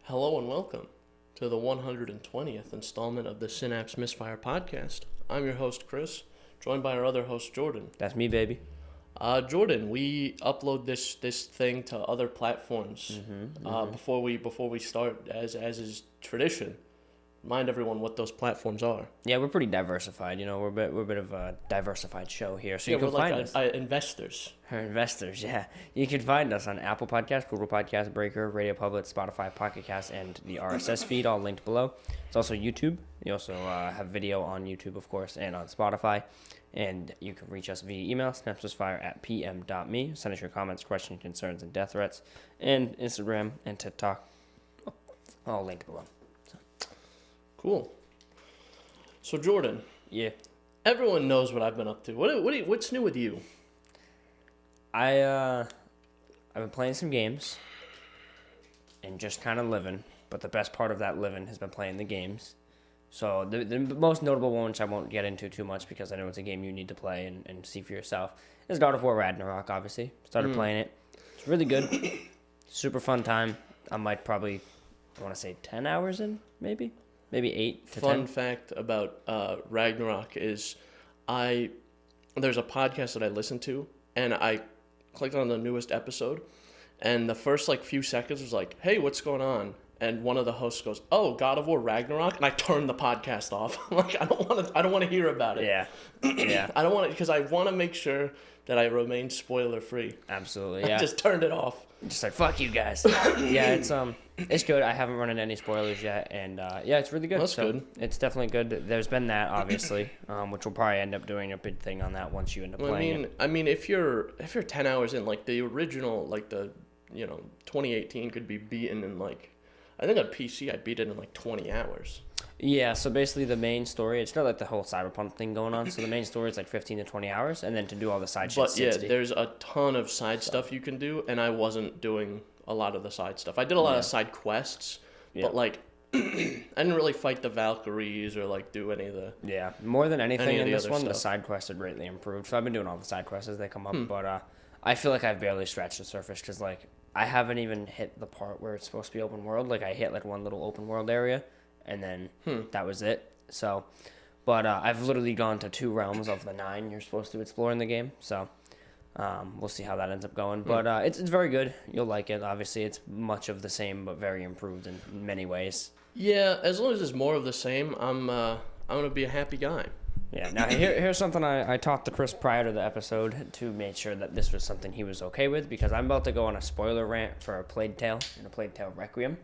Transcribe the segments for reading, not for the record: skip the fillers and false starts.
Hello and welcome to the 120th installment of the Synapse Misfire Podcast. I'm your host, Chris, joined by our other host, Jordan. That's me, baby. Jordan, we upload this thing to other platforms before we start, as is tradition. Remind everyone what those platforms are. Yeah, we're pretty diversified. You know, we're a bit of a diversified show here. So yeah, you can we're find like us. Investors. Our investors, yeah. You can find us on Apple Podcasts, Google Podcasts, Breaker, Radio Public, Spotify, Pocket Cast, and the RSS feed, all linked below. It's also YouTube. You also have video on YouTube, of course, and on Spotify. And you can reach us via email, synapsemisfire@pm.me. Send us your comments, questions, concerns, and death threats. And Instagram and TikTok, all linked below. Cool. So, Jordan. Yeah. Everyone knows what I've been up to. What's new with you? I've been playing some games and just kind of living, but the best part of that living has been playing the games. So the most notable one, which I won't get into too much because I know it's a game you need to play and see for yourself, is God of War Ragnarok, obviously. Started playing it. It's really good. Super fun time. I might probably, I want to say 10 hours in, maybe 8 to 10. Fun fact about Ragnarok is there's a podcast that I listen to, and I clicked on the newest episode, and the first few seconds was like, hey, what's going on? And one of the hosts goes, oh, God of War Ragnarok, and I turned the podcast off. I'm like, I don't want to hear about it. Yeah. I don't want to, because I want to make sure that I remain spoiler free. Absolutely, yeah. I just turned it off. Just like, fuck you guys. Yeah, it's good. I haven't run into any spoilers yet, and yeah, it's really good. That's good. It's definitely good. There's been that, obviously, which we'll probably end up doing a big thing on that once you end up playing it. I mean, if you're 10 hours in, the original, 2018 could be beaten in I think on PC I beat it in 20 hours. Yeah, so basically the main story, it's not like the whole Cyberpunk thing going on, so the main story is 15 to 20 hours, and then to do all the side shit, But 60. yeah, there's a ton of side stuff you can do, and I wasn't doing a lot of the side stuff. I did a lot of side quests, but I didn't really fight the Valkyries or do any of the... Yeah, more than anything in this one, stuff. the side quests are greatly improved. So I've been doing all the side quests as they come up, but I feel like I've barely scratched the surface because I haven't even hit the part where it's supposed to be open world. I hit one little open world area, and then that was it. So, but I've literally gone to 2 realms of the 9 you're supposed to explore in the game. So, we'll see how that ends up going. But it's very good. You'll like it. Obviously, it's much of the same, but very improved in many ways. Yeah, as long as it's more of the same, I'm gonna be a happy guy. Yeah. Now here's something I talked to Chris prior to the episode to make sure that this was something he was okay with, because I'm about to go on a spoiler rant for A Plague Tale and A Plague Tale Requiem.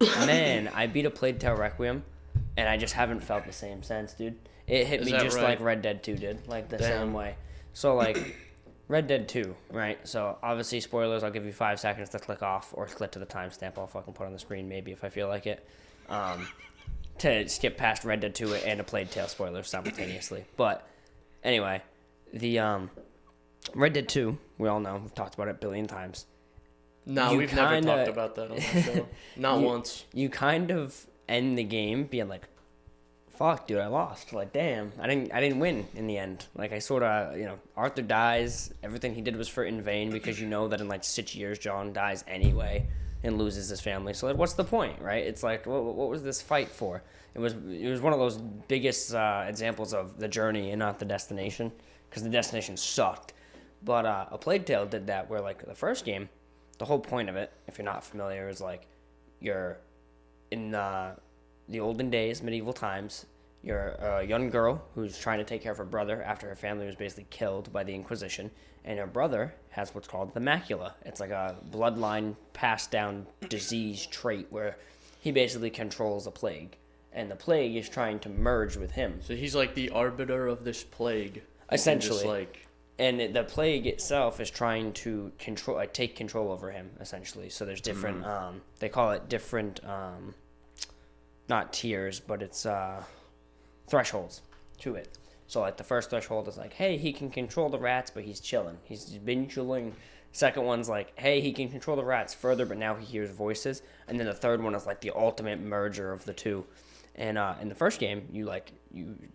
Man, I beat A Plague Tale Requiem, and I just haven't felt the same since, dude. It hit me just right? like Red Dead 2 did, same way. So Red Dead 2, right? So obviously spoilers. I'll give you 5 seconds to click off or click to the timestamp. I'll fucking put on the screen maybe if I feel like it. To skip past Red Dead 2 and A Plague Tale spoilers simultaneously. But anyway, the Red Dead 2, we all know, we've talked about it a billion times. No, we've never talked about that on the show. Not once. You kind of end the game being like, fuck, dude, I lost. Damn, I didn't win in the end. I sort of, Arthur dies. Everything he did was for in vain, because you know that in 6 years, John dies anyway and loses his family. So what's the point, right? It's what was this fight for? It was one of those biggest examples of the journey and not the destination, because the destination sucked. But A Plague Tale did that, where the first game, the whole point of it, if you're not familiar, is you're in the olden days, medieval times. You're a young girl who's trying to take care of her brother after her family was basically killed by the Inquisition, and her brother has what's called the macula. It's a bloodline passed down disease trait where he basically controls a plague, and the plague is trying to merge with him. So he's the arbiter of this plague. Essentially. And the plague itself is trying to take control over him, essentially. So there's different, they call it different, not tiers, but it's thresholds to it. So the first threshold is hey, he can control the rats, but he's chilling. He's been chilling. Second one's hey, he can control the rats further, but now he hears voices. And then the third one is the ultimate merger of the two. And in the first game, you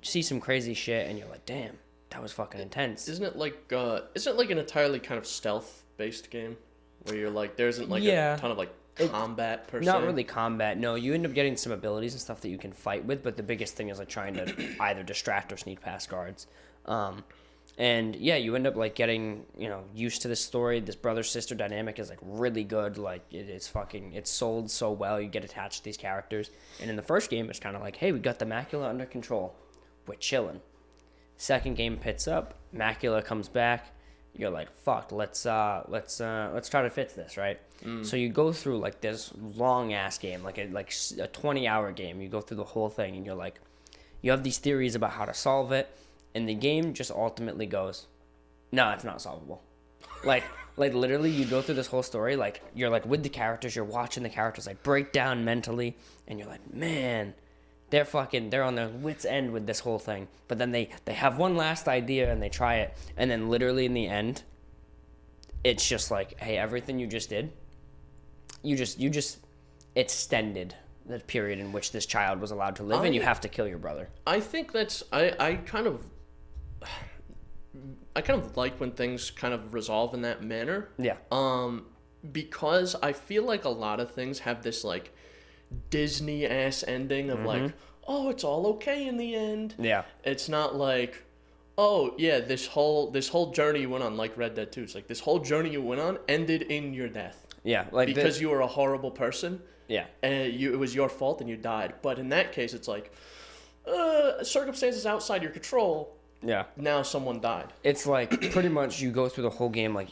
see some crazy shit, and you're damn, that was fucking intense. Isn't it an entirely kind of stealth based game where you're there isn't a ton of combat per se. Not really combat. No, you end up getting some abilities and stuff that you can fight with, but the biggest thing is like trying to either distract or sneak past guards. And yeah, you end up like getting, used to this story. This brother-sister dynamic is like really good. Like it's sold so well. You get attached to these characters. And in the first game, it's kind of like, hey, we got the macula under control. We're chilling. Second game picks up. Macula comes back. You're like, fuck, let's try to fix this, right? So you go through like this long ass game, like a 20-hour game. You go through the whole thing, and you're like, you have these theories about how to solve it. And the game just ultimately goes, no, it's not solvable. Like literally you go through this whole story, like you're like with the characters, you're watching the characters like break down mentally, and you're like, man, they're on their wits' end with this whole thing. But then they have one last idea and they try it, and then literally in the end, it's just like, hey, everything you just did, you just extended the period in which this child was allowed to live, and you have to kill your brother. I think that's I kind of like when things kind of resolve in that manner. Yeah. Because I feel like a lot of things have this like Disney ass ending of like, oh, it's all okay in the end. Yeah. It's not like, oh yeah, this whole journey you went on, like Red Dead 2. It's like this whole journey you went on ended in your death. Yeah, like because you were a horrible person. Yeah. And it was your fault and you died. But in that case, it's like, circumstances outside your control. Yeah. Now someone died. It's like pretty much you go through the whole game like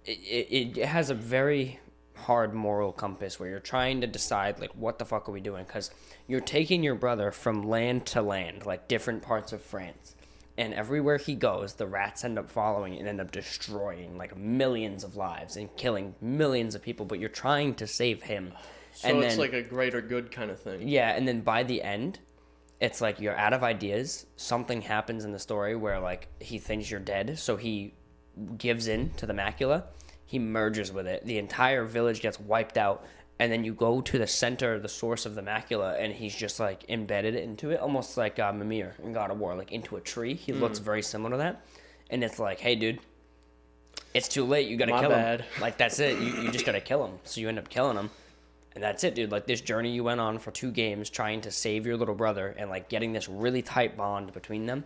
it has a very hard moral compass where you're trying to decide like what the fuck are we doing, because you're taking your brother from land to land, like different parts of France, and everywhere he goes the rats end up following and end up destroying like millions of lives and killing millions of people, but you're trying to save him. So and it's like a greater good kind of thing. Yeah, and then by the end it's like you're out of ideas. Something happens in the story where like he thinks you're dead, so he gives in to the macula. He merges with it. The entire village gets wiped out, and then you go to the center, the source of the macula, and he's just like embedded into it, almost like Mimir in God of War, like into a tree. He looks very similar to that, and it's like, hey, dude, it's too late. You gotta kill him. Like that's it. You just gotta kill him. So you end up killing him. And that's it, dude. Like, this journey you went on for 2 games trying to save your little brother and, like, getting this really tight bond between them,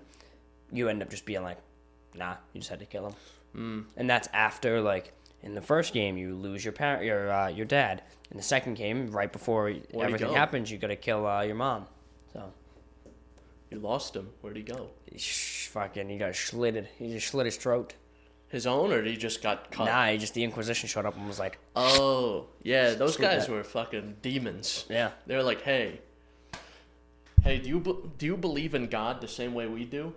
you end up just being like, nah, you just had to kill him. And that's after, like, in the first game, you lose your dad. In the second game, right before everything happens, you got to kill your mom. So you lost him. Where'd he go? Fucking, he got slitted. He just slit his throat. His own, or he just got cut? Nah, the Inquisition showed up and was like... Oh, yeah, those guys were fucking demons. Yeah. They were like, hey, do you believe in God the same way we do?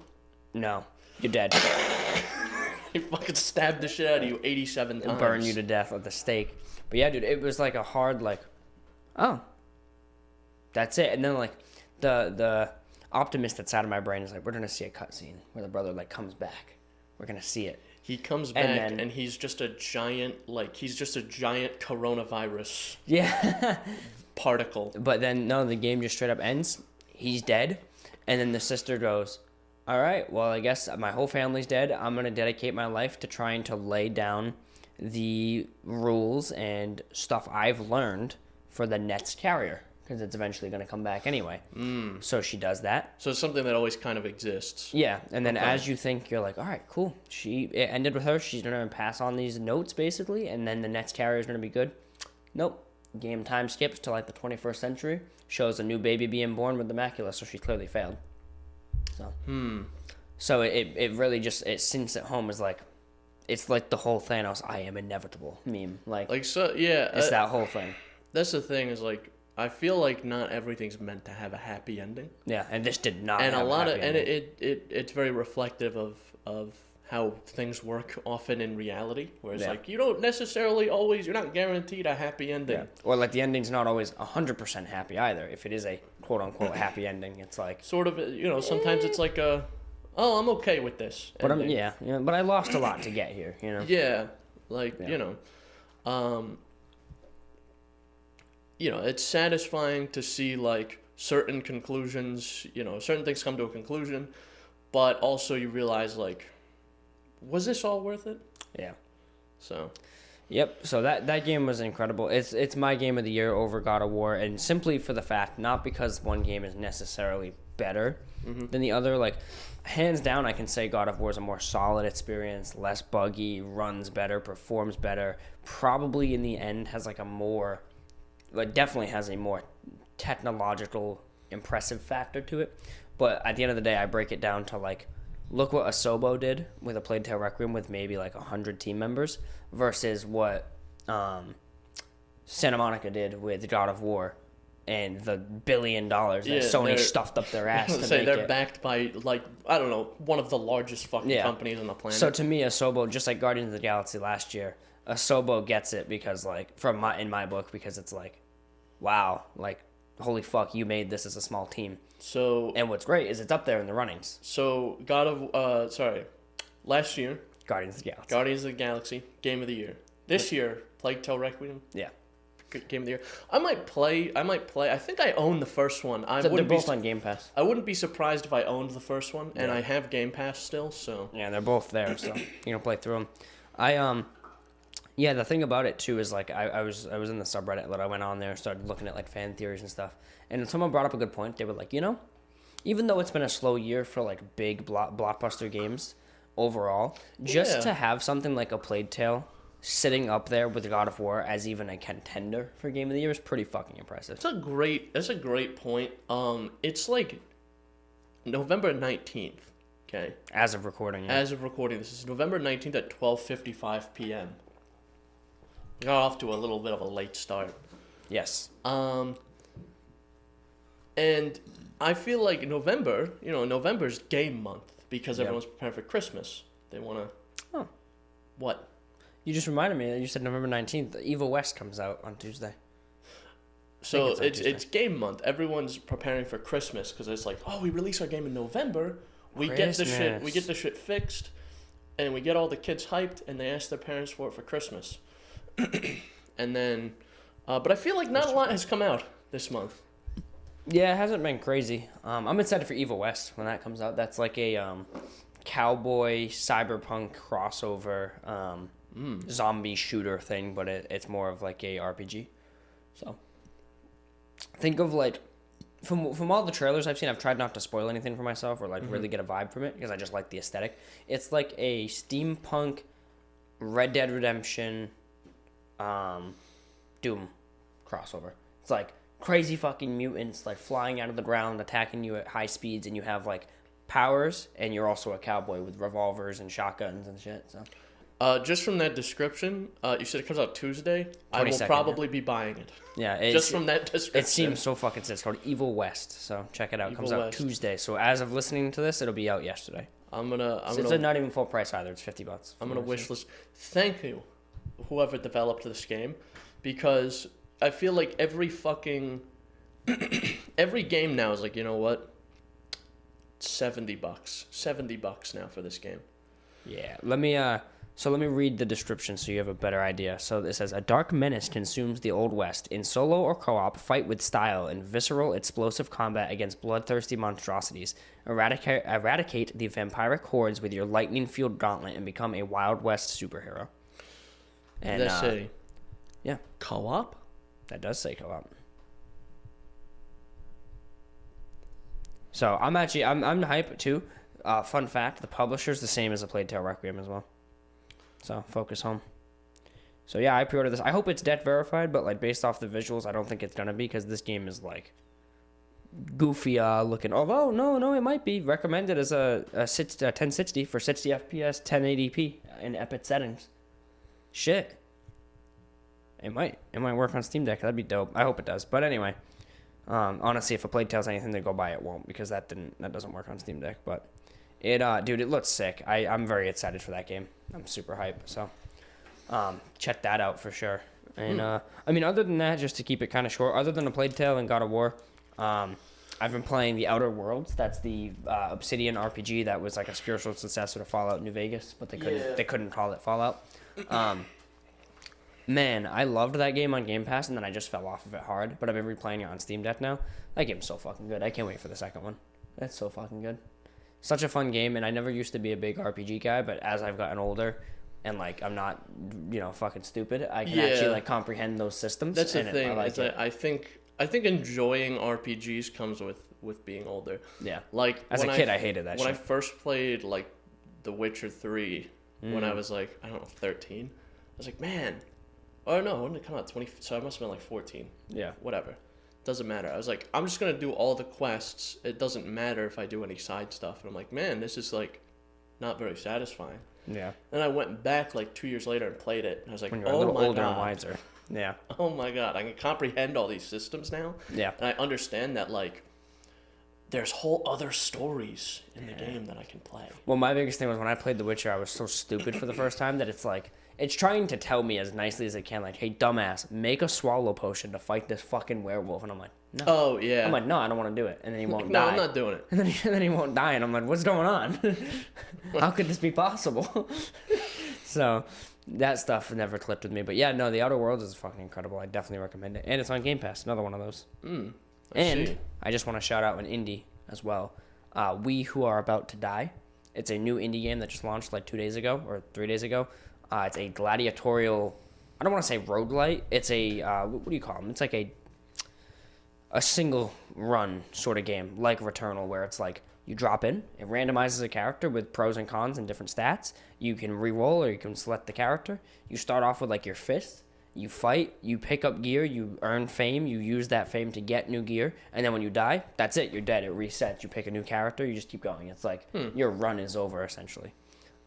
No, you're dead. He fucking stabbed the shit out of you 87 times. And burn you to death with the stake. But yeah, dude, it was like a hard, like, oh, that's it. And then, like, the optimist that's out of my brain is like, we're going to see a cutscene where the brother, like, comes back. We're going to see it. He comes back and he's just a giant coronavirus. Yeah. Particle. But then, no, the game just straight up ends. He's dead. And then the sister goes, all right, well, I guess my whole family's dead. I'm going to dedicate my life to trying to lay down the rules and stuff I've learned for the next carrier, because it's eventually going to come back anyway. So she does that. So it's something that always kind of exists. Yeah, and then as you think, you're like, all right, cool. It ended with her. She's going to pass on these notes, basically, and then the next carrier is going to be good. Nope. Game time skips to, like, the 21st century. Shows a new baby being born with the macula, so she clearly failed. So it really just, it sinks at home as, like, it's like the whole Thanos, I am inevitable meme. Like so, yeah. It's that whole thing. That's the thing, is, like, I feel like not everything's meant to have a happy ending. Yeah, and this did not. And have a lot happy of, ending. and it's very reflective of how things work often in reality. Whereas like you don't necessarily always, you're not guaranteed a happy ending. Yeah. Or like the ending's not always 100% happy either. If it is a quote unquote happy ending, it's like sort of, sometimes it's like I'm okay with this. But but I lost a lot to get here. Yeah, like it's satisfying to see, like, certain conclusions, certain things come to a conclusion, but also you realize, like, was this all worth it? Yeah. So. Yep. So that game was incredible. It's my game of the year over God of War, and simply for the fact, not because one game is necessarily better than the other. Like, hands down, I can say God of War is a more solid experience, less buggy, runs better, performs better. Probably in the end has like a more, like definitely has a more technological, impressive factor to it. But at the end of the day, I break it down to like, look what Asobo did with A Plague Tale Requiem with maybe like 100 team members versus what Santa Monica did with God of War and the $1 billion that Sony stuffed up their ass to make they're it. backed by, like, I don't know, one of the largest fucking companies on the planet. So to me, Asobo, just like Guardians of the Galaxy last year, Asobo gets it because, like, in my book, because it's like, wow, like, holy fuck, you made this as a small team. So, and what's great is it's up there in the runnings. So last year, Guardians of the Galaxy. Guardians of the Galaxy, Game of the Year. This year, Plague Tale Requiem. Yeah. Game of the Year. I might play. I think I own the first one. They're both on Game Pass. I wouldn't be surprised if I owned the first one, and I have Game Pass still. So yeah, they're both there, so you can play through them. Yeah, the thing about it too is like I was in the subreddit that I went on there, started looking at like fan theories and stuff, and someone brought up a good point. They were like, even though it's been a slow year for like big blockbuster games overall, just to have something like A Plague Tale sitting up there with God of War as even a contender for Game of the Year is pretty fucking impressive. That's a great point. It's like November 19th. Okay. As of recording. Yeah. As of recording, this is November 19th at 12:55 p.m. Got off to a little bit of a late start. Yes. And I feel like November's game month because everyone's preparing for Christmas. They want to... Oh. What? You just reminded me that you said November 19th. Evil West comes out on Tuesday. So it's game month. Everyone's preparing for Christmas because it's like, oh, we release our game in November. We get the shit fixed, and we get all the kids hyped, and they ask their parents for it for Christmas. And then, but I feel like not a lot has come out this month. Yeah, it hasn't been crazy. I'm excited for Evil West when that comes out. That's like a cowboy cyberpunk crossover zombie shooter thing, but it's more of like a RPG. So think of like from all the trailers I've seen, I've tried not to spoil anything for myself or like really get a vibe from it because I just like the aesthetic. It's like a steampunk Red Dead Redemption Doom crossover. It's like crazy fucking mutants like flying out of the ground, attacking you at high speeds, and you have like powers, and you're also a cowboy with revolvers and shotguns and shit. So just from that description, you said it comes out Tuesday. I will probably be buying it. Yeah, just from that description. It seems so fucking sick. It's called Evil West, so check it out. It comes out Tuesday. So as of listening to this, it'll be out yesterday. It's not even full price either. It's $50. I'm gonna wish list. Thank you, whoever developed this game, because I feel like every game now is like, you know what? $70. $70 now for this game. Yeah. Let me read the description so you have a better idea. So it says, a dark menace consumes the Old West. In solo or co-op, fight with style and visceral, explosive combat against bloodthirsty monstrosities. Eradicate the vampiric hordes with your lightning-fueled gauntlet and become a Wild West superhero. And does that say? Yeah. Co-op? That does say co-op. So I'm hyped too. Fun fact: the publisher's the same as A Plague Tale Requiem as well. So focus home. So yeah, I pre-ordered this. I hope it's debt verified, but like based off the visuals, I don't think it's gonna be because this game is like goofy looking. Although no, it might be recommended as a 1060 for 60 FPS, 1080p in epic settings. Shit. It might work on Steam Deck. That'd be dope. I hope it does. But anyway, honestly, if A Plague Tale's anything to go by, it won't because that doesn't work on Steam Deck. But dude, it looks sick. I'm very excited for that game. I'm super hyped. So check that out for sure. And I mean, other than that, just to keep it kind of short, other than A Plague Tale and God of War, I've been playing The Outer Worlds. That's the Obsidian RPG that was like a spiritual successor to Fallout New Vegas, but they couldn't call it Fallout. Man, I loved that game on Game Pass, and then I just fell off of it hard. But I've been replaying it on Steam Deck now. That game's so fucking good. I can't wait for the second one. That's so fucking good. Such a fun game, and I never used to be a big RPG guy, but as I've gotten older, and like I'm not, fucking stupid. I can Yeah. actually like comprehend those systems. That's the and thing. I like it. I think enjoying RPGs comes with being older. Yeah. Like As a kid, I hated that when shit. I first played like The Witcher 3 when I was like, I don't know, 13. I was like, man. Oh no, when did it come out? 20. So I must have been like 14. Yeah. Whatever. Doesn't matter. I was like, I'm just gonna do all the quests. It doesn't matter if I do any side stuff. And I'm like, man, this is like not very satisfying. Yeah. Then I went back like 2 years later and played it. And I was like, When you're a oh little my older god. and wiser. Yeah. Oh my god, I can comprehend all these systems now. Yeah. And I understand that like there's whole other stories in the game that I can play. Well, my biggest thing was when I played The Witcher, I was so stupid for the first time that it's like, it's trying to tell me as nicely as it can, like, hey, dumbass, make a swallow potion to fight this fucking werewolf. And I'm like, no. Oh yeah. I'm like, no, I don't want to do it. And then he won't no, die. I'm not doing it. And then he won't die. And I'm like, what's going on? How could this be possible? So that stuff never clicked with me. But yeah, no, The Outer Worlds is fucking incredible. I definitely recommend it. And it's on Game Pass, another one of those. See. I just want to shout out an indie as well. We Who Are About to Die. It's a new indie game that just launched like 2 days ago or 3 days ago. It's a gladiatorial, I don't want to say roguelite. It's a, what do you call them? It's like a single run sort of game, like Returnal, where it's like you drop in, it randomizes a character with pros and cons and different stats. You can re-roll or you can select the character. You start off with like your fist. You fight, you pick up gear, you earn fame, you use that fame to get new gear, and then when you die, that's it, you're dead, it resets. You pick a new character, you just keep going. It's like your run is over, essentially.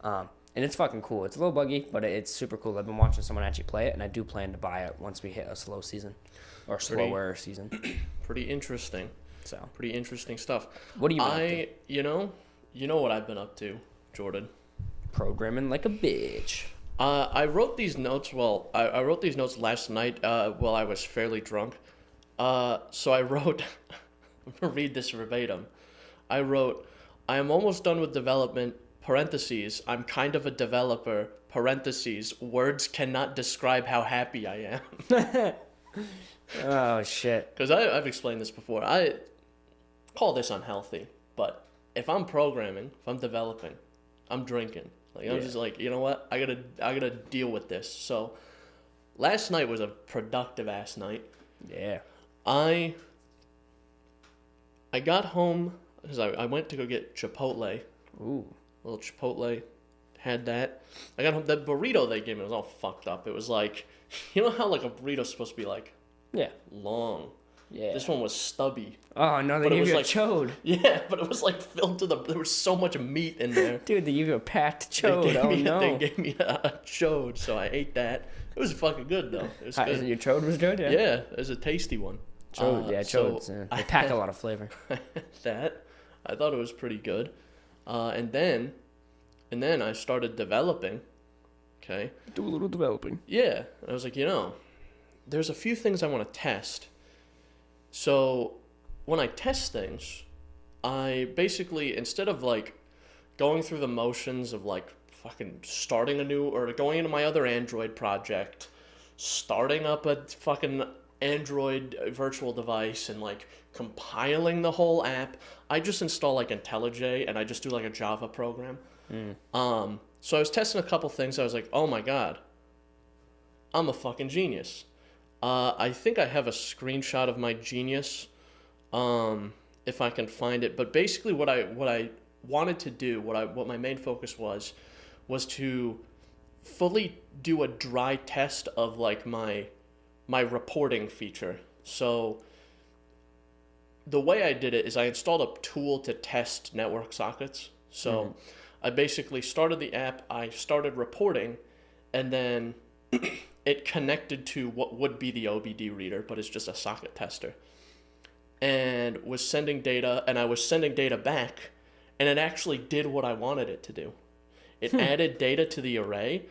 And it's fucking cool. It's a little buggy, but it's super cool. I've been watching someone actually play it, and I do plan to buy it once we hit a slow season, or slower season. Pretty interesting. So, Pretty interesting stuff. what do you been up to? You know what I've been up to, Jordan. Programming like a bitch. I wrote these notes. Well, I wrote these notes last night while I was fairly drunk. So I wrote, I'm going to read this verbatim. I wrote, I am almost done with development, parentheses, I'm kind of a developer, parentheses, words cannot describe how happy I am. Oh, shit. Because I've explained this before. I call this unhealthy, but if I'm programming, if I'm developing, I'm drinking. Like I'm just like, you know what? I gotta deal with this. So last night was a productive ass night. Yeah. I got home because I went to go get Chipotle. Ooh. A little Chipotle. Had that. I got home. The burrito they gave me was all fucked up. It was like, you know how like a burrito's supposed to be like Yeah. long. Yeah. This one was stubby. Oh, no, they But it gave was you a like- chode. Yeah, but it was like filled to there was so much meat in there. Dude, they gave you a packed They chode. gave Oh, me, no. They gave me a chode, so I ate that. It was fucking good though. It was good. Your chode was good, yeah? Yeah, it was a tasty one. Chode, yeah, so chodes. They pack a lot of flavor. that I thought it was pretty good, and then I started developing. Okay. Do a little developing. Yeah, and I was like, there's a few things I want to test. So when I test things, I basically, instead of like going through the motions of like fucking starting a new or going into my other Android project, starting up a fucking Android virtual device and like compiling the whole app, I just install like IntelliJ and I just do like a Java program. So I was testing a couple things. I was like, oh my god, I'm a fucking genius. I think I have a screenshot of my genius, if I can find it. But basically, what I wanted to do, what my main focus was to fully do a dry test of like my reporting feature. So the way I did it is I installed a tool to test network sockets. So I basically started the app, I started reporting, and then it connected to what would be the OBD reader, but it's just a socket tester. And was sending data, and I was sending data back, and it actually did what I wanted it to do. It added data to the array,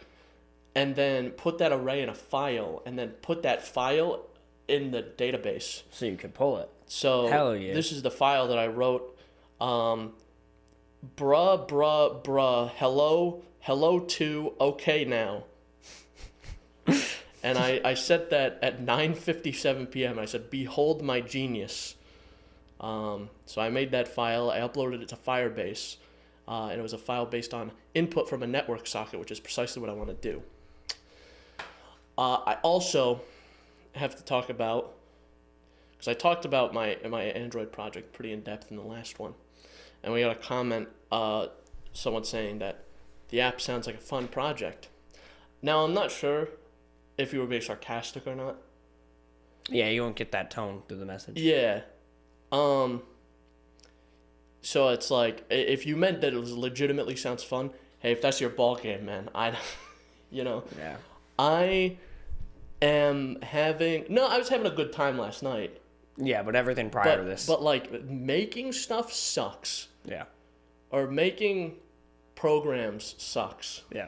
and then put that array in a file, and then put that file in the database. So you could pull it. So Hell yeah. This is the file that I wrote. Bruh, hello to okay now. And I set that at 9:57 p.m. I said, behold my genius. So I made that file. I uploaded it to Firebase. and it was a file based on input from a network socket, which is precisely what I want to do. I also have to talk about, because I talked about my Android project pretty in depth in the last one, and we got a comment, someone saying that the app sounds like a fun project. Now, I'm not sure if you were being sarcastic or not. Yeah, you won't get that tone through the message. Yeah. So it's like, if you meant that it legitimately sounds fun, hey, if that's your ball game, man, Yeah. I was having a good time last night. Yeah, but everything prior to this. But, like, making stuff sucks. Yeah. Or making programs sucks. Yeah.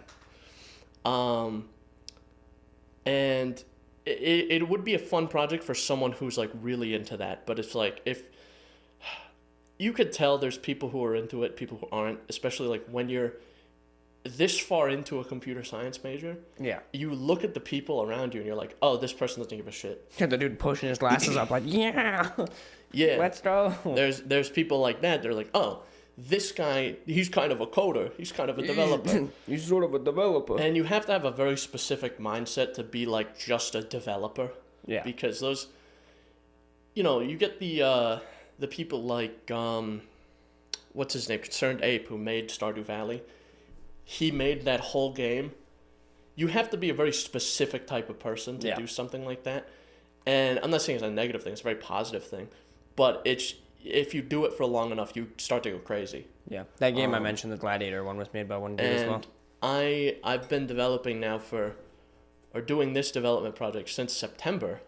And it would be a fun project for someone who's, like, really into that. But it's like, if you could tell there's people who are into it, people who aren't, especially, like, when you're this far into a computer science major. Yeah. You look at the people around you and you're like, oh, this person doesn't give a shit. The dude pushing his glasses up like, yeah. Let's go. There's people like that. They're like, oh, this guy, he's kind of a coder. He's kind of a developer. He's sort of a developer. And you have to have a very specific mindset to be like just a developer. Yeah. Because those, you get the people like, what's his name? Concerned Ape, who made Stardew Valley. He made that whole game. You have to be a very specific type of person to do something like that. And I'm not saying it's a negative thing. It's a very positive thing. But if you do it for long enough, you start to go crazy. Yeah. That game I mentioned, the Gladiator one, was made by one dude as well. I've been developing now doing this development project since September.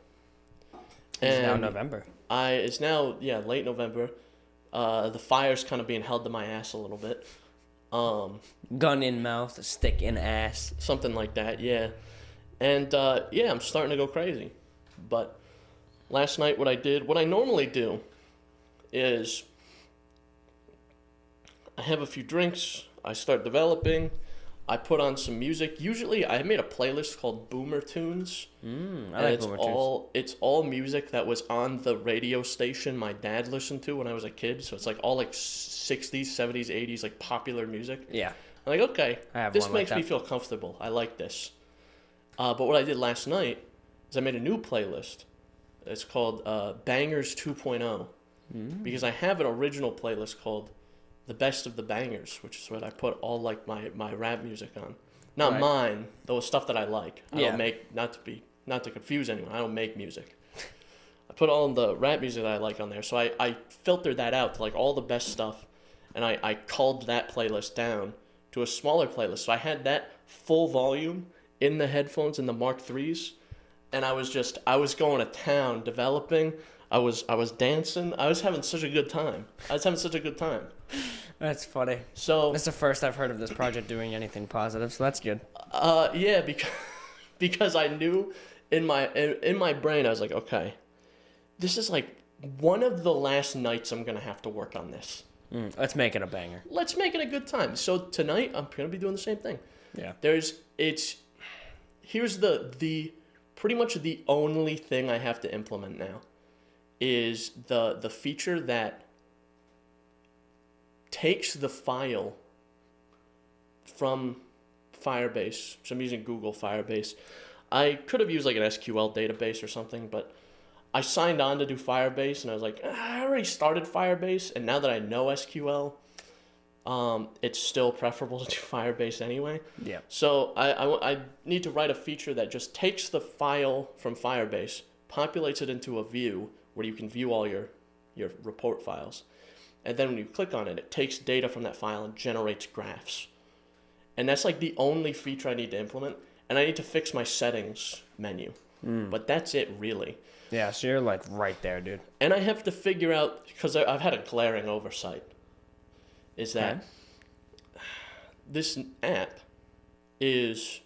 It's now November. It's now late November. The fire's kind of being held to my ass a little bit. Gun in mouth, stick in ass. Something like that, yeah. And I'm starting to go crazy. But last night what I normally do is I have a few drinks, I start developing, I put on some music. Usually I made a playlist called Boomer Tunes. I like Boomer Tunes. It's all music that was on the radio station my dad listened to when I was a kid. So it's like all like 60s, 70s, 80s, like popular music. Yeah. I'm like, okay, this makes me feel comfortable. I like this. But what I did last night is I made a new playlist. It's called Bangers 2.0. Because I have an original playlist called The Best of the Bangers, which is what I put all like my rap music on. Not mine, though, stuff that I like. I don't make, not to confuse anyone, I don't make music. I put all the rap music that I like on there. So I filtered that out to like all the best stuff, and I culled that playlist down to a smaller playlist. So I had that full volume in the headphones in the Mark IIIs, and I was going to town developing. I was dancing. I was having such a good time. That's funny. So that's the first I've heard of this project doing anything positive, so that's good. Yeah, because I knew in my brain I was like, okay, this is like one of the last nights I'm gonna have to work on this. Let's make it a banger. Let's make it a good time. So tonight I'm gonna be doing the same thing. Yeah. Here's the pretty much the only thing I have to implement now is the feature that takes the file from Firebase. So I'm using Google Firebase. I could have used like an SQL database or something, but I signed on to do Firebase, and I was like, I already started Firebase, and now that I know SQL, it's still preferable to do Firebase anyway. Yeah. So I need to write a feature that just takes the file from Firebase, populates it into a view where you can view all your report files. And then when you click on it, it takes data from that file and generates graphs. And that's like the only feature I need to implement. And I need to fix my settings menu. But that's it, really. Yeah, so you're like right there, dude. And I have to figure out, because I've had a glaring oversight, is that this app is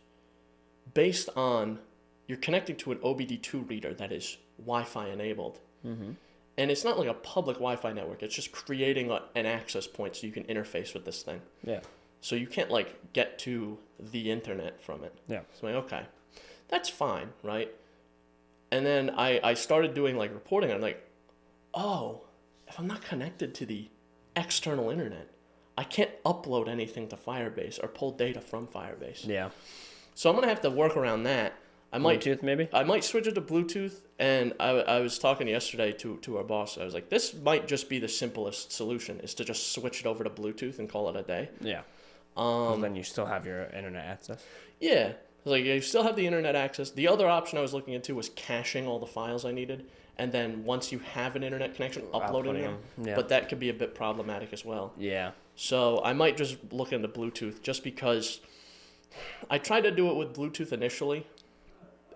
based on, you're connecting to an OBD2 reader that is Wi-Fi enabled. And it's not like a public Wi-Fi network. It's just creating an access point so you can interface with this thing. Yeah. So you can't like get to the internet from it. Yeah. So I'm like, okay, that's fine, right? And then I started doing like reporting. I'm like, oh, if I'm not connected to the external internet, I can't upload anything to Firebase or pull data from Firebase. Yeah. So I'm gonna have to work around that. Bluetooth, maybe? I might switch it to Bluetooth, and I was talking yesterday to our boss. I was like, this might just be the simplest solution, is to just switch it over to Bluetooth and call it a day. Yeah. Then you still have your internet access. Yeah. Like, you still have the internet access. The other option I was looking into was caching all the files I needed, and then once you have an internet connection, uploading them. Yeah. But that could be a bit problematic as well. Yeah. So I might just look into Bluetooth, just because I tried to do it with Bluetooth initially,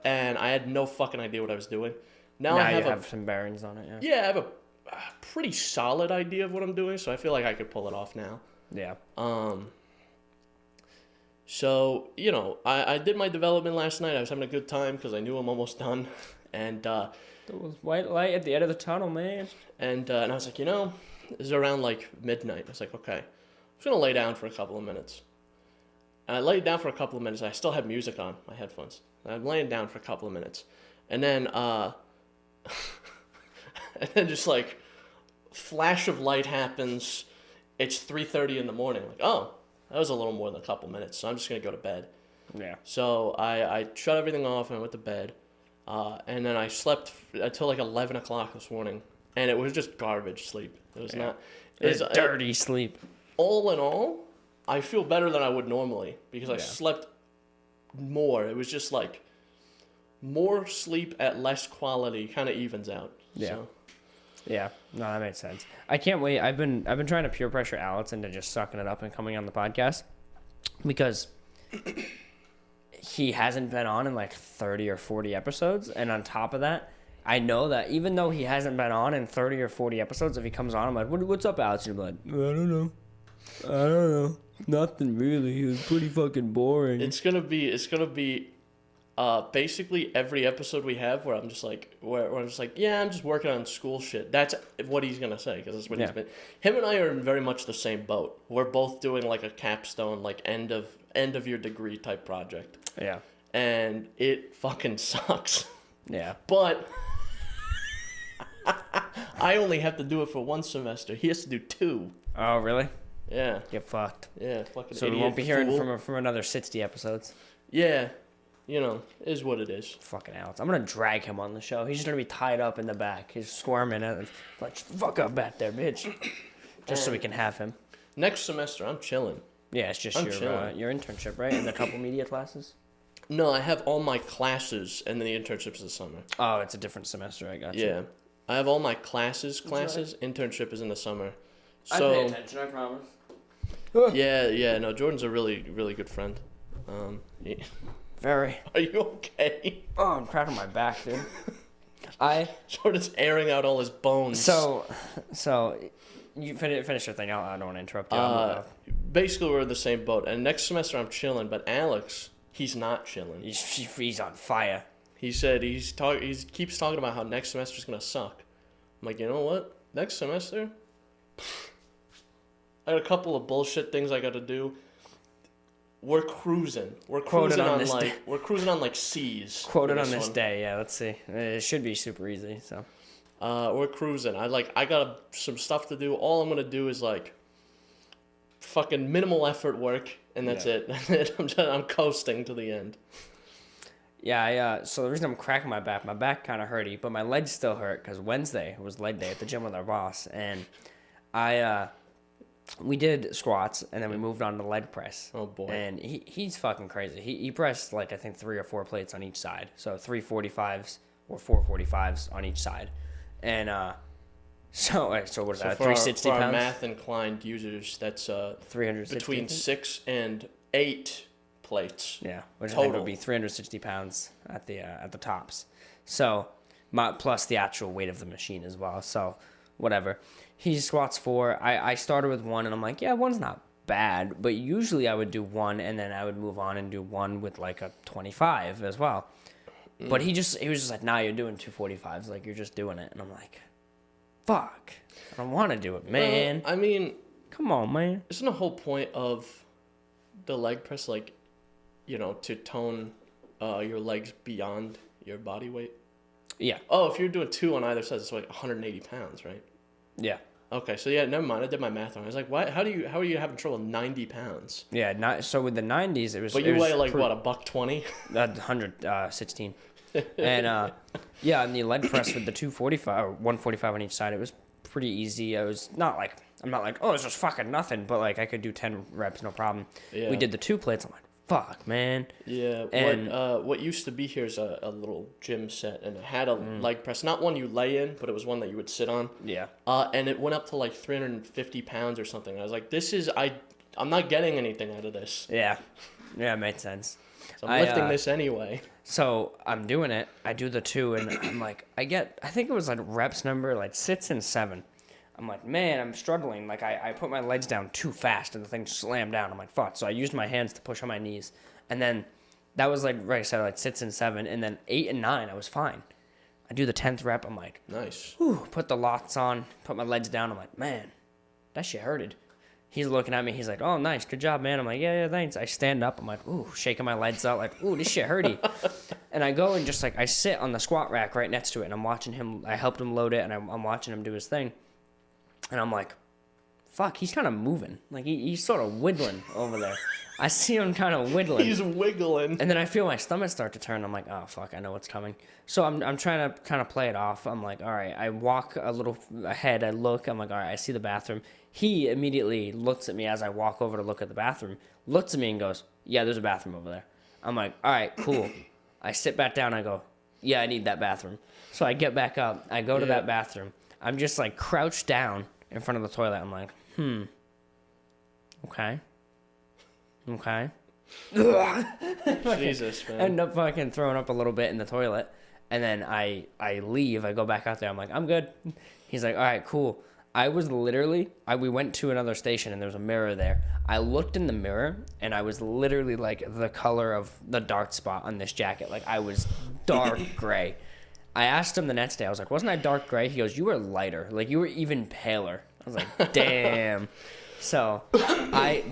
and I had no fucking idea what I was doing. Now I have some bearings on it, Yeah, I have a pretty solid idea of what I'm doing, so I feel like I could pull it off now. Yeah. So, I did my development last night. I was having a good time because I knew I'm almost done. And there was white light at the end of the tunnel, man. And I was like, this is around like midnight. I was like, okay, I'm just going to lay down for a couple of minutes. And I laid down for a couple of minutes. I still had music on my headphones. I'm laying down for a couple of minutes. And then, and then just like, flash of light happens. It's 3:30 in the morning. Like, oh, that was a little more than a couple minutes. So I'm just going to go to bed. Yeah. So I shut everything off and I went to bed. And then I slept until like 11 o'clock this morning. And it was just garbage sleep. It was not... It was dirty sleep. All in all, I feel better than I would normally because I slept more. It was just like more sleep at less quality kind of evens out. Yeah. So. Yeah. No, that makes sense. I can't wait. I've been trying to peer pressure Alex into just sucking it up and coming on the podcast because he hasn't been on in like 30 or 40 episodes. And on top of that, I know that even though he hasn't been on in 30 or 40 episodes, if he comes on, I'm like, what's up, Alex? And he'll be like, I don't know. Nothing really. He was pretty fucking boring. It's gonna be basically every episode we have where I'm just like, yeah, I'm just working on school shit. That's what he's gonna say because that's what he's been. Him and I are in very much the same boat. We're both doing like a capstone, like end of your degree type project. Yeah. And it fucking sucks. Yeah. But I only have to do it for one semester. He has to do 2. Oh, really? Yeah. Get fucked. Yeah, fucking So idiot we won't be hearing fool. from another 60 episodes. Yeah. Is what it is. Fucking Alex. I'm going to drag him on the show. He's just going to be tied up in the back. He's squirming and like, fuck up back there, bitch. Just so we can have him. Next semester, I'm chilling. Yeah, it's just your internship, right? And a couple media classes? No, I have all my classes, and then the internship's this summer. Oh, it's a different semester. I got you. Yeah. I have all my classes. Internship is in the summer. So, I pay attention, I promise. Yeah. No, Jordan's a really, really good friend. Very. Are you okay? Oh, I'm cracking my back, dude. Jordan's airing out all his bones. So you finish your thing. I don't want to interrupt you. Basically, we're in the same boat. And next semester, I'm chilling. But Alex, he's not chilling. He's on fire. He said he keeps talking about how next semester's gonna suck. I'm like, you know what? Next semester, I got a couple of bullshit things I got to do. We're cruising. We're cruising on like C's. Quoted on this day. Yeah, let's see. It should be super easy. So. We're cruising. I got some stuff to do. All I'm gonna do is like fucking minimal effort work, and that's it. I'm coasting to the end. Yeah, so the reason I'm cracking my back kind of hurty, but my legs still hurt because Wednesday was leg day at the gym with our boss, and we did squats, and then we moved on to leg press. Oh boy! And he's fucking crazy. He pressed like I think 3 or 4 plates on each side, so 3 45s or 4 45s on each side, and so what is that? 360 pounds. For our pounds. math inclined users, that's 360 between 6 and 8 plates. Yeah, which total I think would be 360 pounds at the tops. So, plus the actual weight of the machine as well. So, whatever. He squats 4. I started with 1, and I'm like, yeah, 1's not bad. But usually I would do 1, and then I would move on and do 1 with like a 25 as well. But he was just like, nah, you're doing 2 45s. Like, you're just doing it. And I'm like, fuck. I don't want to do it, man. I mean, come on, man. Isn't the whole point of the leg press like, to tone your legs beyond your body weight? Yeah. Oh, if you're doing 2 on either side, it's like 180 pounds, right? Yeah. Okay, so yeah, never mind. I did my math wrong. I was like, why? How are you having trouble with 90 pounds? Yeah, not so with the 90s it was. But you weigh like what, $120? 116. And yeah, on the leg press with the 245 or 145 on each side, it was pretty easy. I was not like I'm not like, oh, it's just fucking nothing, but like I could do 10 reps no problem. Yeah. We did the 2 plates. I'm like, fuck, man. Yeah. And what used to be here is a little gym set, and it had a leg press, not one you lay in, but it was one that you would sit on. Yeah. And it went up to like 350 pounds or something. I was like, I'm not getting anything out of this. Yeah. Yeah, it made sense. So I'm lifting this anyway. So I'm doing it. I do the 2, and I'm like, I think it was like reps number like 6 and 7. I'm like, man, I'm struggling. Like I put my legs down too fast, and the thing slammed down. I'm like, fuck. So I used my hands to push on my knees, and then that was like I said, like 6 and 7, and then 8 and 9, I was fine. I do the 10th rep. I'm like, nice. Whew, put the locks on, put my legs down. I'm like, man, that shit hurted. He's looking at me. He's like, oh, nice. Good job, man. I'm like, yeah, thanks. I stand up. I'm like, ooh, shaking my legs out. Like, ooh, this shit hurty. And I go and just like, I sit on the squat rack right next to it. And I'm watching him. I helped him load it. And I'm watching him do his thing. And I'm like, fuck, he's kind of moving. Like, he's sort of wiggling over there. I see him kind of wiggling. He's wiggling. And then I feel my stomach start to turn. I'm like, oh, fuck, I know what's coming. So I'm trying to kind of play it off. I'm like, all right. I walk a little ahead. I look. I'm like, all right, I see the bathroom. He immediately looks at me as I walk over to look at the bathroom, looks at me and goes, yeah, there's a bathroom over there. I'm like, all right, cool. I sit back down. I go, yeah, I need that bathroom. So I get back up. I go to that bathroom. I'm just like crouched down in front of the toilet. I'm like, okay. Jesus, man. I end up fucking throwing up a little bit in the toilet. And then I leave. I go back out there. I'm like, I'm good. He's like, all right, cool. I was literally, we went to another station and there was a mirror there. I looked in the mirror and I was literally like the color of the dark spot on this jacket. Like I was dark gray. I asked him the next day, I was like, wasn't I dark gray? He goes, you were lighter. Like you were even paler. I was like, damn. So I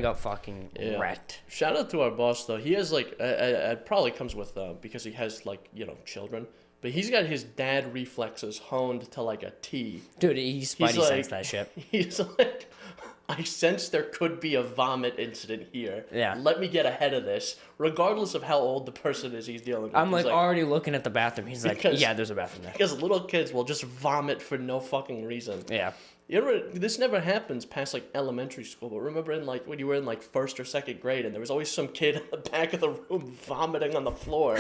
got fucking wrecked. Shout out to our boss though. He has like, it probably comes with, because he has like, children. But he's got his dad reflexes honed to like a T. Dude, he Spidey sensed that shit. He's like, I sense there could be a vomit incident here. Yeah. Let me get ahead of this, regardless of how old the person is he's dealing with. I'm like already looking at the bathroom. He's like, yeah, there's a bathroom there. Because little kids will just vomit for no fucking reason. Yeah. This never happens past like elementary school, but remember in like when you were in like 1st or 2nd grade and there was always some kid in the back of the room vomiting on the floor.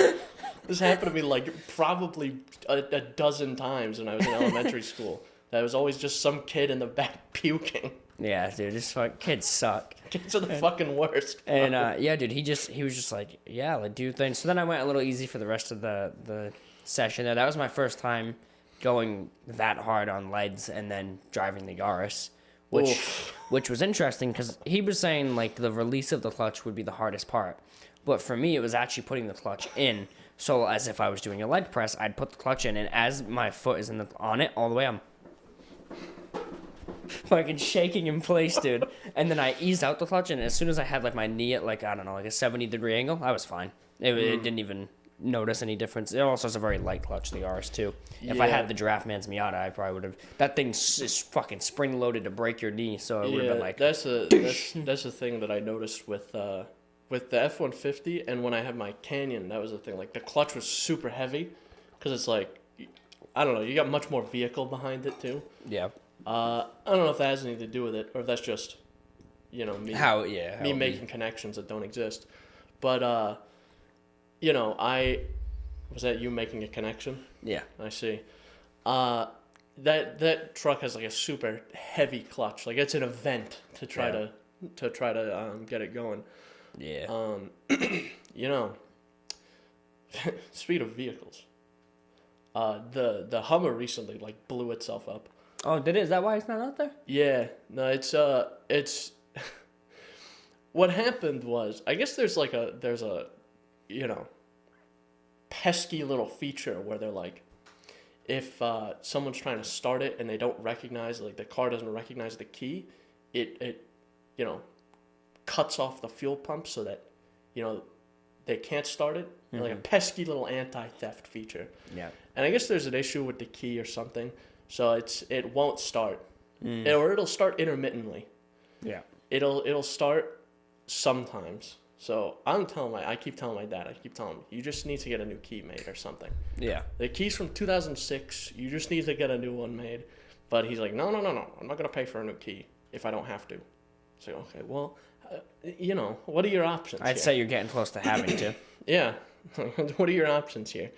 This happened to me like probably a dozen times when I was in elementary school. There was always just some kid in the back puking. Yeah, dude, this kids suck. Kids are the fucking worst. Bro. And yeah, dude, he was just like, yeah, like do things. So then I went a little easy for the rest of the session there. That was my first time going that hard on legs and then driving the Yaris, which was interesting because he was saying like the release of the clutch would be the hardest part, but for me it was actually putting the clutch in. So as if I was doing a leg press, I'd put the clutch in, and as my foot is on it all the way, I'm fucking shaking in place, dude. And then I eased out the clutch, and as soon as I had like my knee at like I don't know, like a 70-degree angle, I was fine. It didn't even notice any difference. It also has a very light clutch, the RS2. If I had the Giraffe Man's Miata, I probably would have. That thing is fucking spring loaded to break your knee, so it would have been like. That's a thing that I noticed with the F-150, and when I had my Canyon, that was the thing. Like the clutch was super heavy, because it's like, I don't know, you got much more vehicle behind it too. Yeah. I don't know if that has anything to do with it, or if that's just, me making connections that don't exist. But was that you making a connection? Yeah. I see. That truck has like a super heavy clutch. Like it's an event to try to get it going. Yeah. Speaking of vehicles, the Hummer recently like blew itself up. Oh, did it? Is that why it's not out there? Yeah. No, it's what happened was, I guess there's a pesky little feature where they're like, if someone's trying to start it and they don't recognize, like the car doesn't recognize the key, it cuts off the fuel pump so that they can't start it. Mm-hmm. Like a pesky little anti-theft feature. Yeah. And I guess there's an issue with the key or something. So it won't start. Or it'll start intermittently. Yeah. It'll start sometimes. So I keep telling my dad, you just need to get a new key made or something. Yeah. The key's from 2006. You just need to get a new one made. But he's like, no. I'm not going to pay for a new key if I don't have to. So, okay, well, what are your options I'd say you're getting close to having to. Yeah. What are your options here?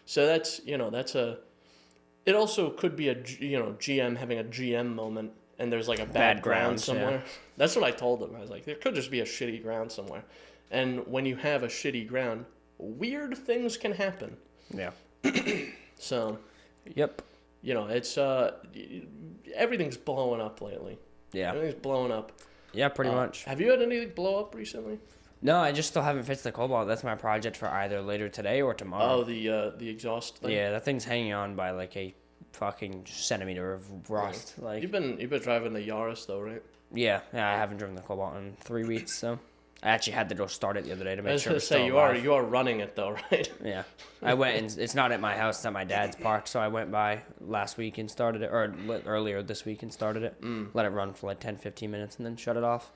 So that's it also could be a, GM having a GM moment and there's like a bad ground somewhere. Yeah. That's what I told them. I was like, there could just be a shitty ground somewhere. And when you have a shitty ground, weird things can happen. Yeah. So. Yep. It's, everything's blowing up lately. Yeah. Everything's blowing up. Yeah, pretty much. Have you had anything blow up recently? No, I just still haven't fixed the cobalt. That's my project for either later today or tomorrow. Oh, the exhaust thing? Yeah, that thing's hanging on by like a fucking centimeter of rust. Yeah. Like You've been driving the Yaris though, right? Yeah, I haven't driven the cobalt in 3 weeks, so I actually had to go start it the other day to make sure it's still alive. You are running it though, right? Yeah, I went and it's not at my house; it's at my dad's park. So I went by last week and started it, or earlier this week and started it. Let it run for like 10-15 minutes and then shut it off.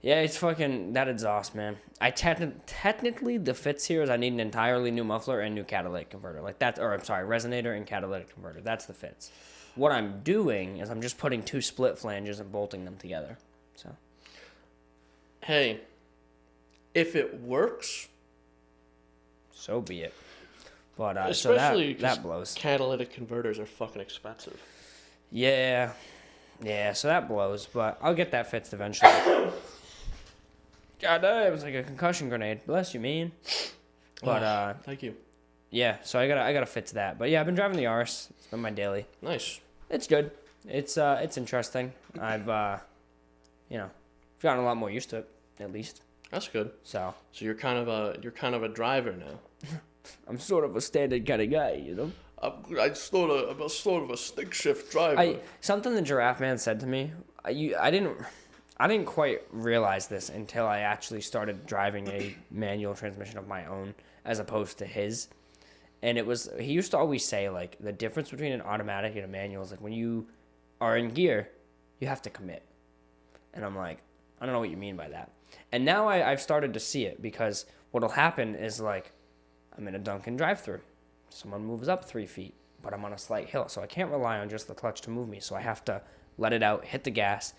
Yeah, it's fucking that exhaust, man. I technically the fits here is I need an entirely new muffler and new catalytic converter. Like that, or I'm sorry, resonator and catalytic converter. That's the fits. What I'm doing is I'm just putting 2 split flanges and bolting them together. So, hey, if it works, so be it. But especially so that blows. Catalytic converters are fucking expensive. Yeah, so that blows. But I'll get that fixed eventually. God, it was like a concussion grenade. Bless you, man. But thank you. Yeah, so I gotta fix that. But yeah, I've been driving the Yaris. It's been my daily. Nice. It's good. It's interesting. I've gotten a lot more used to it, at least. That's good. So you're kind of a driver now. I'm sort of a standard kind of guy, you know. I'm sort of a stick shift driver. Something the Giraffe Man said to me. I didn't quite realize this until I actually started driving a manual transmission of my own as opposed to his. And he used to always say, like, the difference between an automatic and a manual is, like, when you are in gear, you have to commit. And I'm like, I don't know what you mean by that. And now I've started to see it because what'll happen is, like, I'm in a Dunkin' drive-thru. Someone moves up 3 feet, but I'm on a slight hill, so I can't rely on just the clutch to move me. So I have to let it out, hit the gas,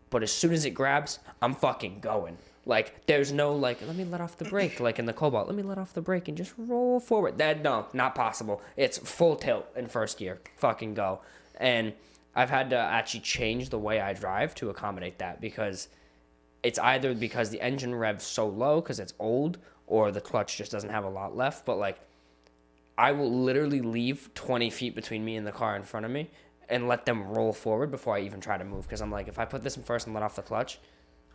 but as soon as it grabs, I'm fucking going. Like, there's no, like, let me let off the brake, like in the Cobalt. Let me let off the brake and just roll forward. No, not possible. It's full tilt in first gear. Fucking go. And I've had to actually change the way I drive to accommodate that because it's either because the engine revs so low because it's old or the clutch just doesn't have a lot left. But, like, I will literally leave 20 feet between me and the car in front of me and let them roll forward before I even try to move. Because I'm like, if I put this in first and let off the clutch,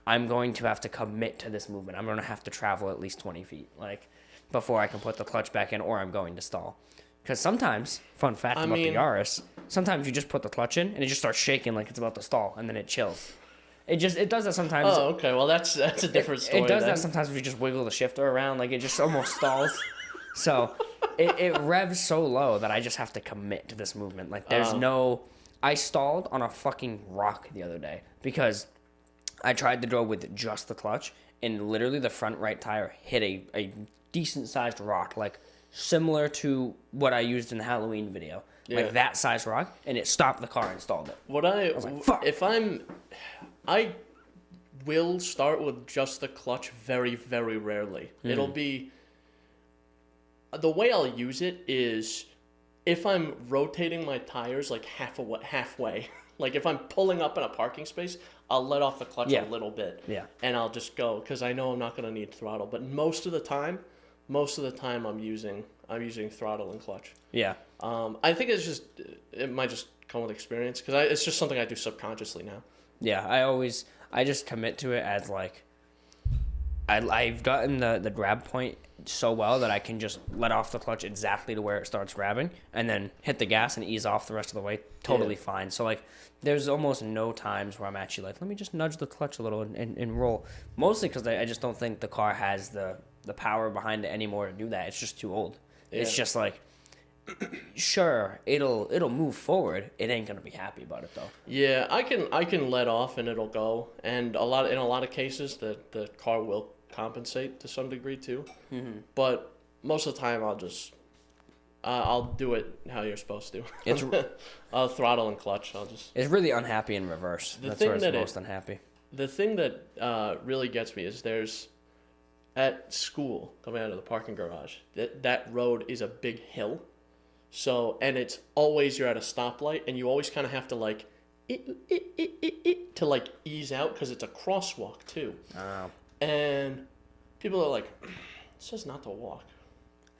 I'm going to have to commit to this movement. I'm going to have to travel at least 20 feet, like, before I can put the clutch back in or I'm going to stall. Because sometimes, fun fact about the Yaris, sometimes you just put the clutch in and it just starts shaking like it's about to stall and then it chills. It does that sometimes. Oh, okay. Well, that's a different story. It does that sometimes if you just wiggle the shifter around, like it just almost stalls. So it revs so low that I just have to commit to this movement. Like there's I stalled on a fucking rock the other day because I tried to go with just the clutch, and literally the front right tire hit a decent-sized rock, like similar to what I used in the Halloween video. Yeah. Like that size rock, and it stopped the car and stalled it. I was like, fuck. I will start with just the clutch very, very rarely. It'll be... The way I'll use it is if I'm rotating my tires like halfway. Like if I'm pulling up in a parking space, I'll let off the clutch a little bit. Yeah. And I'll just go because I know I'm not going to need throttle. But most of the time I'm using throttle and clutch. Yeah. I think it might just come with experience because it's just something I do subconsciously now. Yeah, I just commit to it as like I've gotten the grab point so well that I can just let off the clutch exactly to where it starts grabbing and then hit the gas and ease off the rest of the way totally fine. So like there's almost no times where I'm actually like, let me just nudge the clutch a little and roll. Mostly because I just don't think the car has the power behind it anymore to do that. It's just too old. Yeah. It's just like sure, it'll move forward. It ain't gonna be happy about it though. Yeah, I can let off and it'll go, and in a lot of cases the car will compensate to some degree too. Mm-hmm. But most of the time I'll do it how you're supposed to. It's I'll throttle and clutch. it's really unhappy in reverse. That's where it's most unhappy. The thing that really gets me is there's at school coming out of the parking garage. That road is a big hill, so and it's always you're at a stoplight and you always kind of have to like to like ease out because it's a crosswalk too. Oh. And people are like, it says not to walk.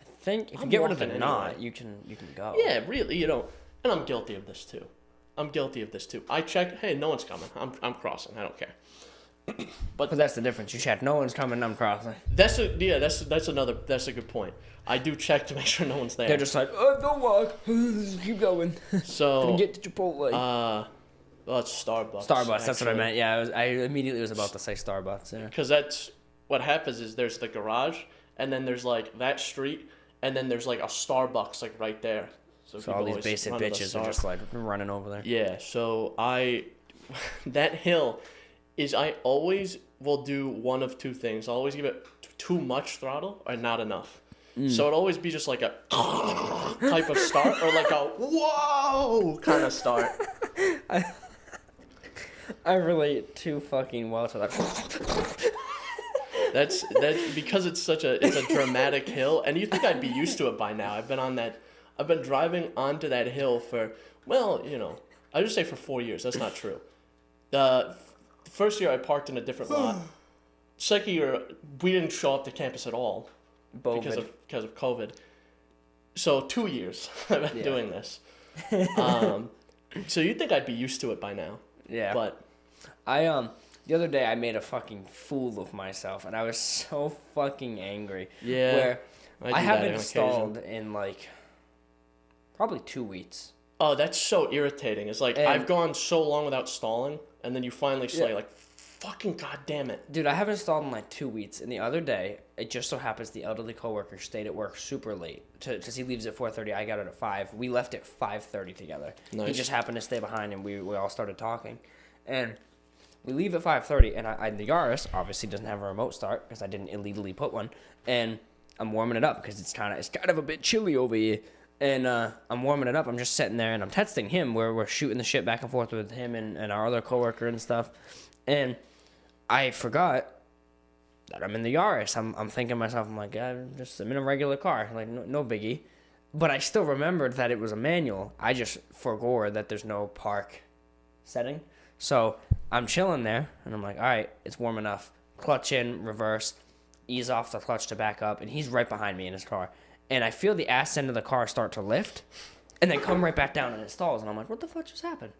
I think if you I'm get rid of the walking knot, anyway. you can go. Yeah, really, and I'm guilty of this too. I check, hey, no one's coming. I'm crossing. I don't care. But that's the difference. You check, no one's coming, I'm crossing. That's a good point. I do check to make sure no one's there. They're just like, oh, don't walk. Keep going. So Gonna get to Chipotle. Well, it's Starbucks. That's what I meant. Yeah, I immediately was about to say Starbucks. Yeah. Because that's what happens is there's the garage, and then there's like that street, and then there's like a Starbucks like right there. So all these basic bitches are just like running over there. Yeah. So that hill is I always will do one of two things. I'll always give it too much throttle or not enough. So it'll always be just like a type of start or like a whoa kind of start. I relate too fucking well to that. That's because it's a dramatic hill, and you think I'd be used to it by now. I've been driving onto that hill for, well, I just say for 4 years. That's not true. The first year I parked in a different lot. Second year we didn't show up to campus at all because of COVID. So 2 years I've been doing this. So you'd think I'd be used to it by now. Yeah. But the other day I made a fucking fool of myself, and I was so fucking angry. Yeah. Where I have it installed in like probably 2 weeks. Oh, that's so irritating. It's like I've gone so long without stalling, and then you finally say like, fucking goddamn it. Dude, I haven't installed in like 2 weeks, and the other day, it just so happens the elderly coworker stayed at work super late because he leaves at 4:30. I got it at 5. We left at 5:30 together. Nice. He just happened to stay behind, and we all started talking, and we leave at 5:30, and the Yaris obviously doesn't have a remote start because I didn't illegally put one, and I'm warming it up because it's kind of a bit chilly over here. And I'm warming it up. I'm just sitting there, and I'm texting him. We're shooting the shit back and forth with him and our other coworker and stuff. And I forgot that I'm in the Yaris. I'm thinking to myself, I'm like, I'm in a regular car. Like, no biggie. But I still remembered that it was a manual. I just forgot that there's no park setting. So I'm chilling there, and I'm like, all right, it's warm enough. Clutch in, reverse, ease off the clutch to back up. And he's right behind me in his car. And I feel the ass end of the car start to lift and then come right back down and it stalls. And I'm like, what the fuck just happened?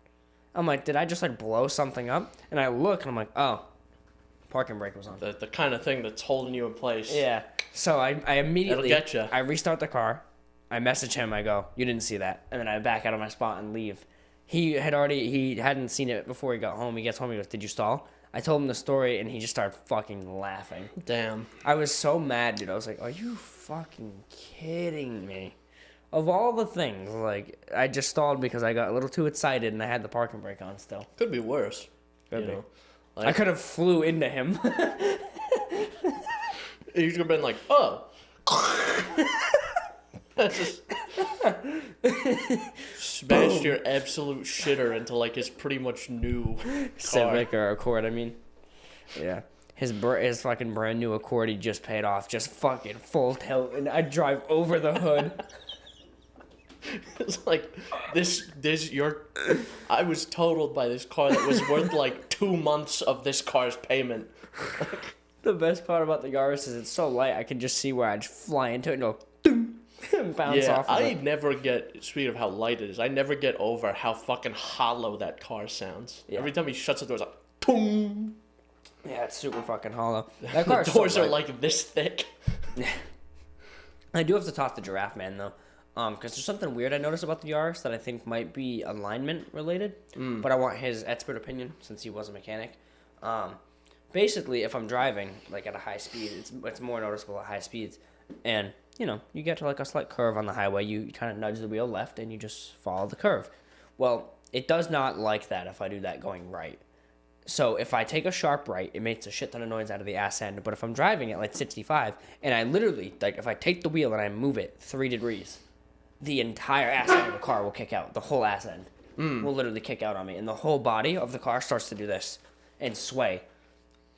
I'm like, did I just like blow something up? And I look and I'm like, oh, parking brake was on. The kind of thing that's holding you in place. Yeah. So I immediately, It'll get you. I restart the car. I message him. I go, you didn't see that. And then I back out of my spot and leave. He hadn't seen it before he got home. He gets home. He goes, did you stall? I told him the story, and he just started fucking laughing. Damn. I was so mad, dude. I was like, are you fucking kidding me? Of all the things, like, I just stalled because I got a little too excited, and I had the parking brake on still. Could be worse. Could be. Like, I could have flew into him. You could have been like, oh. Just smashed your absolute shitter into like his pretty much new car. Civic or Accord, I mean. Yeah. His fucking brand new Accord he just paid off, just fucking full tilt, and I drive over the hood. It's like I was totaled by this car that was worth like 2 months of this car's payment. The best part about the Yaris is it's so light, I can just see where I'd fly into it and go, doom, and bounce off of it. Never get, speaking of how light it is, I never get over how fucking hollow that car sounds. Yeah. Every time he shuts the doors, like, boom. Yeah, it's super fucking hollow. That car the doors are like this thick. Yeah. I do have to talk to Giraffe Man, though. Because there's something weird I noticed about the Yaris that I think might be alignment related. But I want his expert opinion since he was a mechanic. Basically, if I'm driving like at a high speed, it's more noticeable at high speeds. And you get to like a slight curve on the highway, you kind of nudge the wheel left and you just follow the curve. Well, it does not like that if I do that going right. So if I take a sharp right, it makes a shit ton of noise out of the ass end. But if I'm driving at like 65 and I literally, like if I take the wheel and I move it 3 degrees, the entire ass end of the car will kick out. The whole ass end will literally kick out on me. And the whole body of the car starts to do this and sway.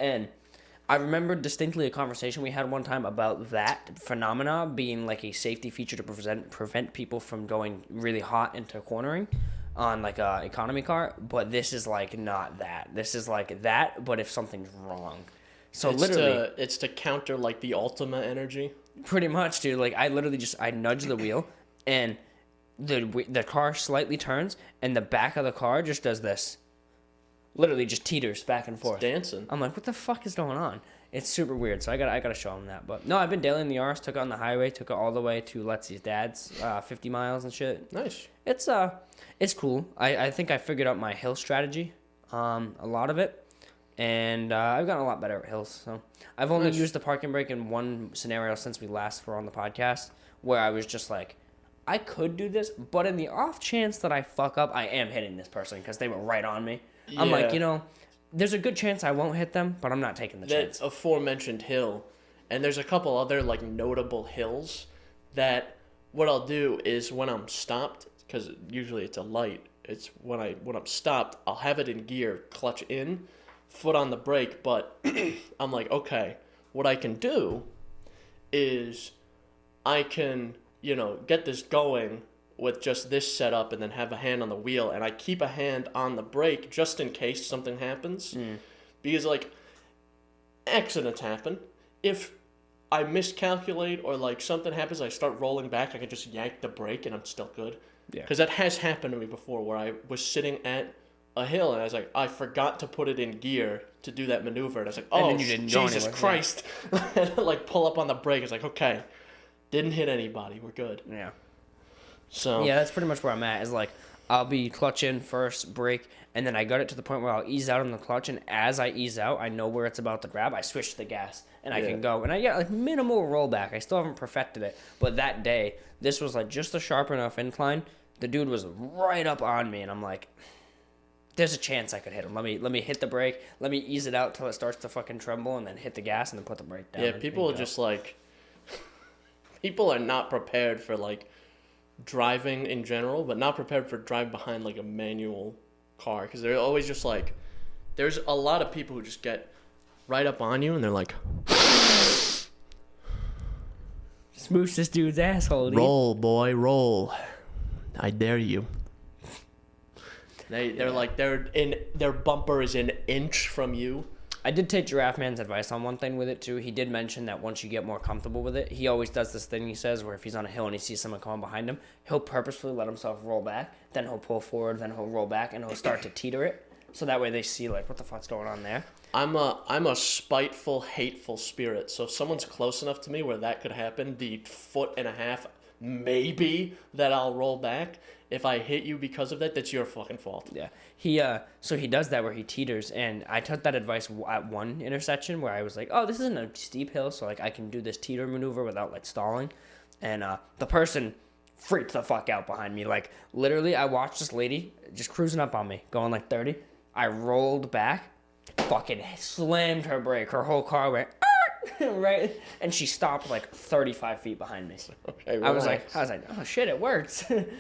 And I remember distinctly a conversation we had one time about that phenomena being like a safety feature to prevent people from going really hot into cornering on like a economy car. But this is like not that. This is like that, but if something's wrong. So literally, it's to counter like the Ultima energy. Pretty much, dude. Like I literally I nudge the wheel, and the car slightly turns, and the back of the car just does this. Literally just teeters back and forth. It's dancing. I'm like, what the fuck is going on? It's super weird. So I gotta show him that. But no, I've been dailying the Yaris. Took it on the highway. Took it all the way to Letsy's dad's, 50 miles and shit. Nice. It's cool. I think I figured out my hill strategy, a lot of it, and I've gotten a lot better at hills. So I've only used the parking brake in one scenario since we last were on the podcast, where I was just like, I could do this, but in the off chance that I fuck up, I am hitting this person because they were right on me. Yeah. I'm like, there's a good chance I won't hit them, but I'm not taking the chance. That aforementioned hill, and there's a couple other like notable hills that what I'll do is when I'm stopped, because usually it's a light, it's when I'm stopped, I'll have it in gear, clutch in, foot on the brake, but I'm like, okay, what I can do is I can, get this going with just this setup and then have a hand on the wheel, and I keep a hand on the brake just in case something happens. Because like accidents happen. If I miscalculate or like something happens, I start rolling back, I can just yank the brake and I'm still good. Yeah. Because that has happened to me before where I was sitting at a hill and I was like, I forgot to put it in gear to do that maneuver. And I was like, oh, Jesus Christ. And I like pull up on the brake. It's like, okay, didn't hit anybody. We're good. Yeah. So yeah, that's pretty much where I'm at. Is like I'll be clutch in first, brake, and then I got it to the point where I'll ease out on the clutch, and as I ease out, I know where it's about to grab. I switch to the gas, and I can go, and I get like minimal rollback. I still haven't perfected it, but that day, this was like just a sharp enough incline. The dude was right up on me, and I'm like, there's a chance I could hit him. Let me hit the brake. Let me ease it out till it starts to fucking tremble, and then hit the gas, and then put the brake down. Yeah, people are just like, people are not prepared for like driving in general, but not prepared for drive behind like a manual car, because they're always just like, there's a lot of people who just get right up on you and they're like, smoosh this dude's asshole, dude. Roll, boy, roll, I dare you. They're like, their bumper is an inch from you. I did take Giraffe Man's advice on one thing with it too. He did mention that once you get more comfortable with it, he always does this thing he says where if he's on a hill and he sees someone coming behind him, he'll purposefully let himself roll back, then he'll pull forward, then he'll roll back, and he'll start to teeter it. So that way they see like, what the fuck's going on there? I'm a spiteful, hateful spirit. So if someone's close enough to me where that could happen, the 1.5 feet maybe that I'll roll back. If I hit you because of that, that's your fucking fault. Yeah. So he does that where he teeters, and I took that advice at one intersection where I was like, oh, this isn't a steep hill, so like I can do this teeter maneuver without like stalling. And the person freaked the fuck out behind me. Like literally I watched this lady just cruising up on me, going like 30. I rolled back, fucking slammed her brake. Her whole car went right, and she stopped like 35 feet behind me. Okay, I was like, oh shit, it works. It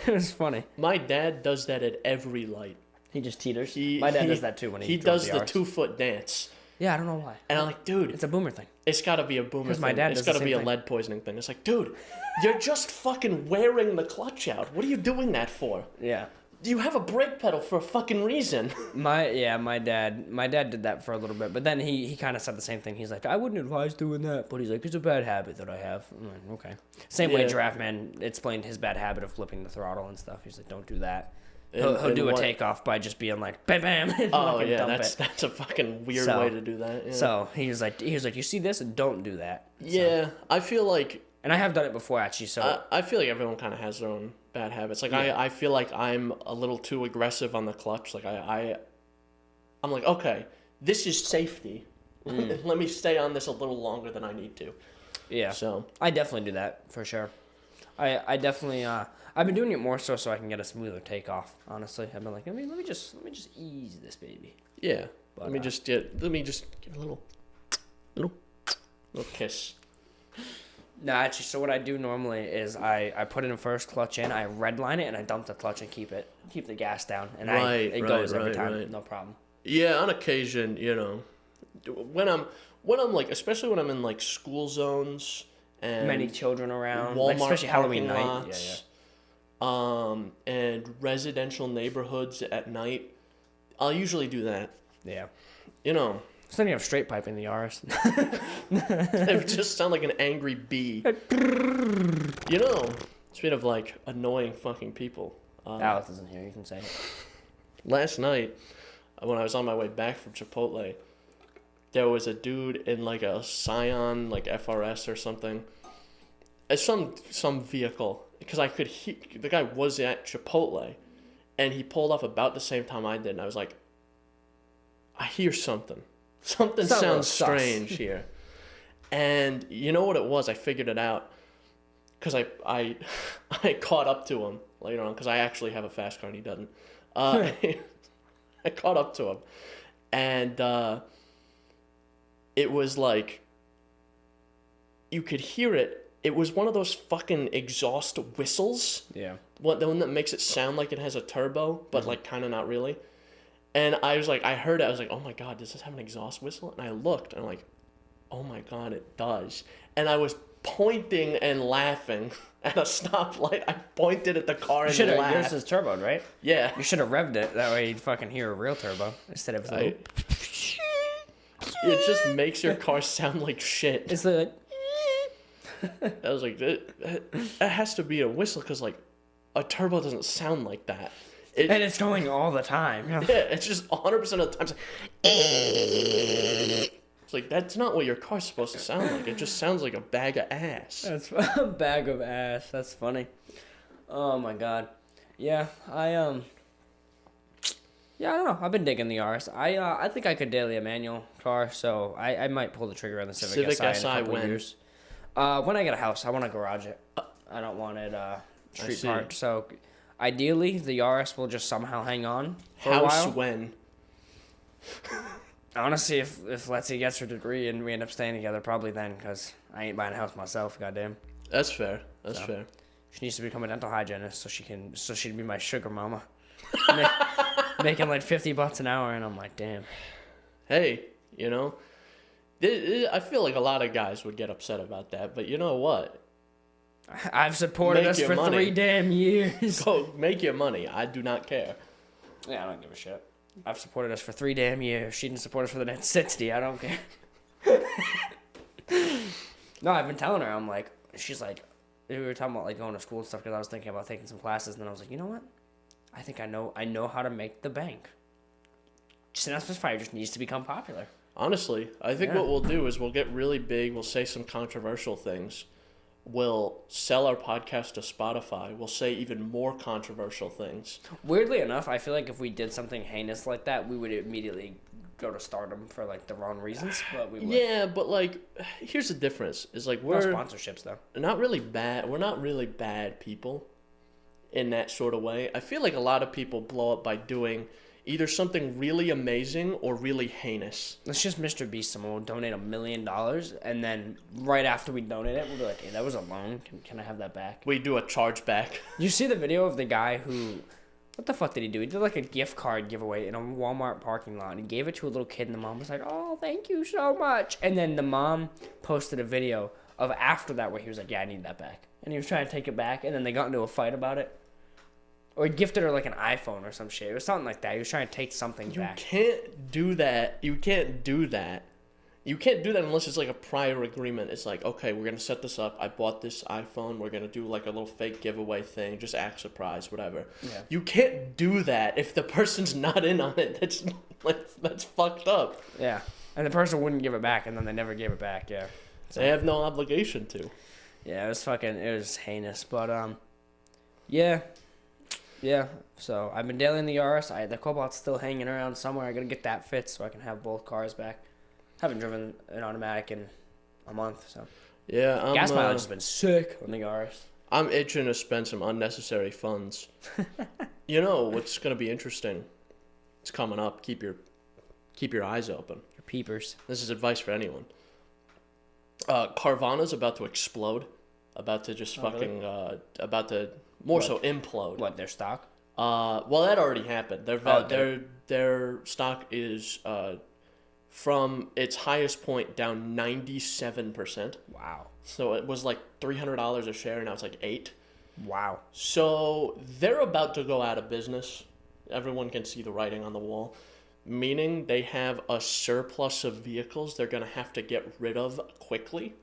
was funny. My dad does that at every light. He just teeters. My dad does that too when he does the Yaris. 2-foot dance. Yeah, I don't know why. And I'm like, dude, it's a boomer thing. It's got to be a boomer thing. My dad it's got to be a lead poisoning thing. It's like, dude, you're just fucking wearing the clutch out. What are you doing that for? Yeah. You have a brake pedal for a fucking reason. My dad did that for a little bit, but then he kind of said the same thing. He's like, I wouldn't advise doing that, but he's like, it's a bad habit that I have. I'm like, okay. Same way Giraffe Man explained his bad habit of flipping the throttle and stuff. He's like, don't do that. He'll do a takeoff by just being like, bam, bam. Oh yeah, that's a fucking weird way to do that. Yeah. So he was like, you see this, and don't do that. Yeah, so. I feel like, and I have done it before actually. So I feel like everyone kind of has their own bad habits. Like I feel like I'm a little too aggressive on the clutch. Like I'm like, okay, this is safety. Let me stay on this a little longer than I need to. Yeah. So I definitely do that for sure. I definitely I've been doing it more so I can get a smoother takeoff. Honestly, I've been like, let me just ease this baby. yeah, But, let me just give a little kiss. No, actually, so what I do normally is I put it in first, clutch in, I redline it, and I dump the clutch and keep the gas down, and it goes every time, no problem. Yeah, on occasion, when I'm like, especially when I'm in like school zones and Many children around, Walmart, like, especially Halloween night. lots, and residential neighborhoods at night, I'll usually do that. Yeah. So then you have straight pipe in the Yaris. it would just sound like an angry bee. Speaking of like annoying fucking people. Alex isn't here. You can say it. Last night, when I was on my way back from Chipotle, there was a dude in like a Scion, like FRS or something. It's some vehicle, because I could hear the guy was at Chipotle, and he pulled off about the same time I did, and I was like, I hear something. Something sounds strange here. And you know what it was? I figured it out. Because I caught up to him later on, because I actually have a fast car and he doesn't. I caught up to him. And it was like, you could hear it. It was one of those fucking exhaust whistles. Yeah. The one that makes it sound like it has a turbo, but like kind of not really. And I was like, I heard it. I was like, oh my God, does this have an exhaust whistle? And I looked, and I'm like, oh my God, it does. And I was pointing and laughing at a stoplight. I pointed at the car and laughed. Yours is turboed, right? Yeah. You should have revved it. That way you'd fucking hear a real turbo instead of It just makes your car sound like shit. It's like... I was like, it has to be a whistle, because like a turbo doesn't sound like that. And it's going all the time. Yeah, it's just 100% of the time. It's like, that's not what your car's supposed to sound like. It just sounds like a bag of ass. That's a bag of ass. That's funny. Oh my God. Yeah, I don't know. I've been digging the Yaris. I think I could daily a manual car, so I might pull the trigger on the Civic SI in a couple of years. When I get a house, I want to garage it. I don't want it street parked. So ideally, the Yaris will just somehow hang on for a while. House when? Honestly, if Lexi gets her degree and we end up staying together, probably then, because I ain't buying a house myself, goddamn. That's fair. That's fair. She needs to become a dental hygienist so she'd be my sugar mama. Making like $50 an hour, and I'm like, damn. Hey, I feel like a lot of guys would get upset about that, but you know what? I've supported us for 3 damn years. Go make your money. I do not care. Yeah, I don't give a shit. I've supported us for 3 damn years. She didn't support us for the next 60. I don't care. No, I've been telling her. I'm like, she's like, we were talking about like going to school and stuff, because I was thinking about taking some classes, and then I was like, you know what? I think I know how to make the bank. Synapse Misfire just needs to become popular. Honestly, I think what we'll do is we'll get really big. We'll say some controversial things. We'll sell our podcast to Spotify. We'll say even more controversial things. Weirdly enough, I feel like if we did something heinous like that, we would immediately go to stardom for like the wrong reasons. But we would. Yeah, but like, here's the difference: is like we're no sponsorships though. Not really bad. We're not really bad people in that sort of way. I feel like a lot of people blow up by doing either something really amazing or really heinous. It's just Mr. Beast. Someone will donate $1 million, and then right after we donate it, we'll be like, hey, that was a loan. Can I have that back? We do a chargeback. You see the video of the guy who... What the fuck did he do? He did like a gift card giveaway in a Walmart parking lot, and he gave it to a little kid, and the mom was like, oh, thank you so much. And then the mom posted a video of after that where he was like, yeah, I need that back. And he was trying to take it back, and then they got into a fight about it. Or he gifted her like an iPhone or some shit. It was something like that. He was trying to take something back. You can't do that. You can't do that unless it's like a prior agreement. It's like, okay, we're going to set this up. I bought this iPhone. We're going to do like a little fake giveaway thing. Just act surprised, whatever. Yeah. You can't do that if the person's not in on it. That's fucked up. Yeah. And the person wouldn't give it back, and then they never gave it back, yeah. So, they have no obligation to. Yeah, it was heinous. But, yeah. Yeah, so I've been dailying the Yaris. The Cobalt's still hanging around somewhere. I gotta get that fixed so I can have both cars back. Haven't driven an automatic in a month, so. Yeah, Gas mileage has been sick on the Yaris. I'm itching to spend some unnecessary funds. You know what's gonna be interesting? It's coming up. Keep your eyes open. Your peepers. This is advice for anyone. Carvana's about to explode. About to just fucking about to more so implode. What, their stock? Well, that already happened. Their stock is from its highest point down 97%. Wow. So it was like $300 a share, and now it's like $8. Wow. So they're about to go out of business. Everyone can see the writing on the wall, meaning they have a surplus of vehicles they're going to have to get rid of quickly,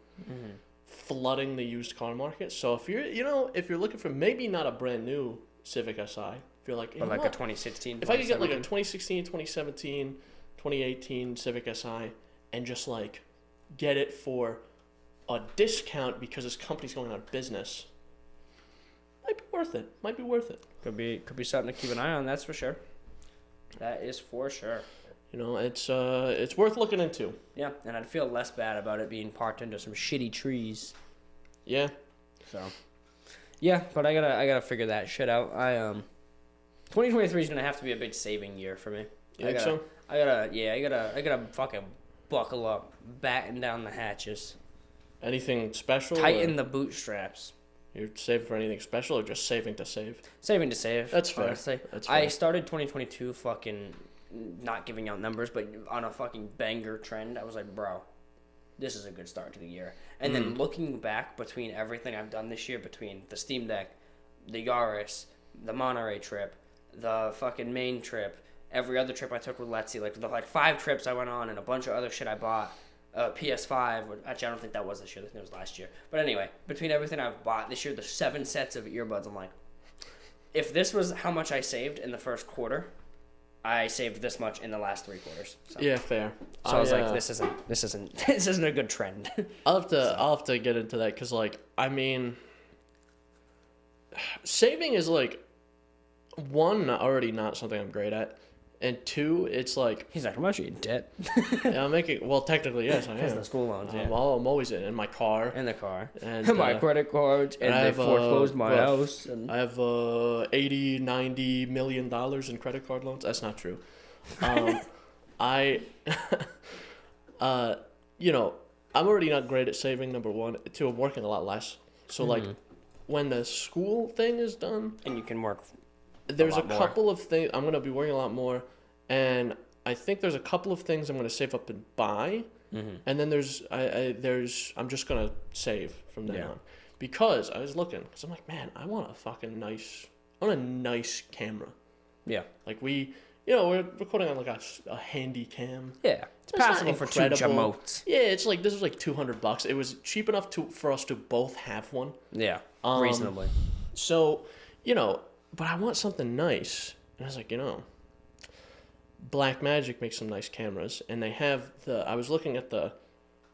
flooding the used car market. So if you're looking for maybe not a brand new Civic Si, if you're like, but like a 2016, if I could get like a 2016, 2017, 2018 Civic Si and just like get it for a discount because this company's going out of business, might be worth it. Could be something to keep an eye on. That's for sure. That is for sure. You know, it's worth looking into. Yeah, and I'd feel less bad about it being parked into some shitty trees. Yeah. So. Yeah, but I gotta figure that shit out. 2023 is gonna have to be a big saving year for me. You think so? I gotta fucking buckle up, batten down the hatches, Anything special? tighten the bootstraps. You're saving for anything special or just saving to save? Saving to save. That's fair. Honestly. That's fair. I started 2022 fucking not giving out numbers, but on a fucking banger trend. I was like, bro, this is a good start to the year. And then looking back between everything I've done this year, between the Steam Deck, the Yaris, the Monterey trip, the fucking Maine trip, every other trip I took with Letzi, like the 5 trips I went on and a bunch of other shit I bought. PS5, actually I don't think that was this year, I think it was last year. But anyway, between everything I've bought this year, the 7 sets of earbuds, I'm like, if this was how much I saved in the first quarter, I saved this much in the last 3 quarters. So. Yeah, fair. So I was like, this isn't a good trend. I'll have to get into that because, like, I mean, saving is like, one, already not something I'm great at, and 2, it's like, He's like, how much are you in debt? yeah, I'm making, well, technically yes, I Because am. the school loans, yeah. I'm always in my car. In the car. And my credit cards, and they foreclosed my house. And... I have $80-90 million in credit card loans. That's not true. I, you know, I'm already not great at saving, number 1. 2, I'm working a lot less. So, like, when the school thing is done... And you can work There's a couple of things... I'm going to be working a lot more, and I think there's a couple of things I'm going to save up and buy, and then I'm just going to save from then on. Because I was looking, because I'm like, man, I want a nice camera. Yeah. Like we're recording on like a handy cam. Yeah. It's passable for 2 jamotes. Yeah, it's like, this was like $200. It was cheap enough for us to both have one. Yeah. Reasonably. So, you know, but I want something nice. And I was like, you know, Blackmagic makes some nice cameras, and they have I was looking at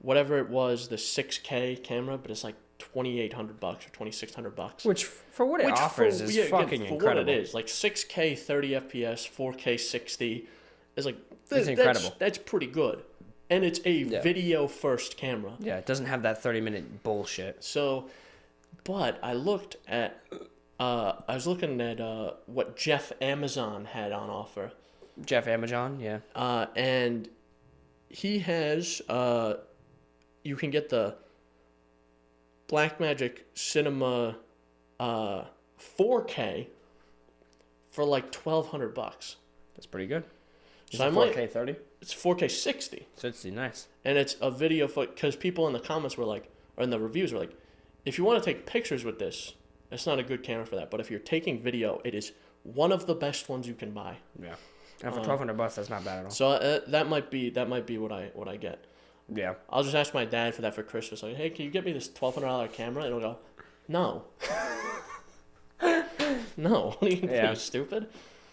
whatever it was, the 6K camera, but it's like $2,800 or $2,600. Which for what it offers is fucking incredible. For what it is, like 6K 30 FPS, 4K 60 is like it's incredible. That's pretty good, and it's a video first camera. Yeah, it doesn't have that 30-minute bullshit. So, but I looked at what Jeff Amazon had on offer. Jeff Amazon, yeah. And he has you can get the Blackmagic Cinema 4K for like $1,200. That's pretty good. So it's 4K 30? It's 4K 60. So it's nice. And it's a video because people in the comments were like, or in the reviews were like, if you want to take pictures with this, it's not a good camera for that. But if you're taking video, it is one of the best ones you can buy. Yeah. And for $1,200, that's not bad at all. So that might be what I get. Yeah. I'll just ask my dad for that for Christmas. Like, hey, can you get me this $1,200 camera? And he'll go, no. No. What are you doing, stupid?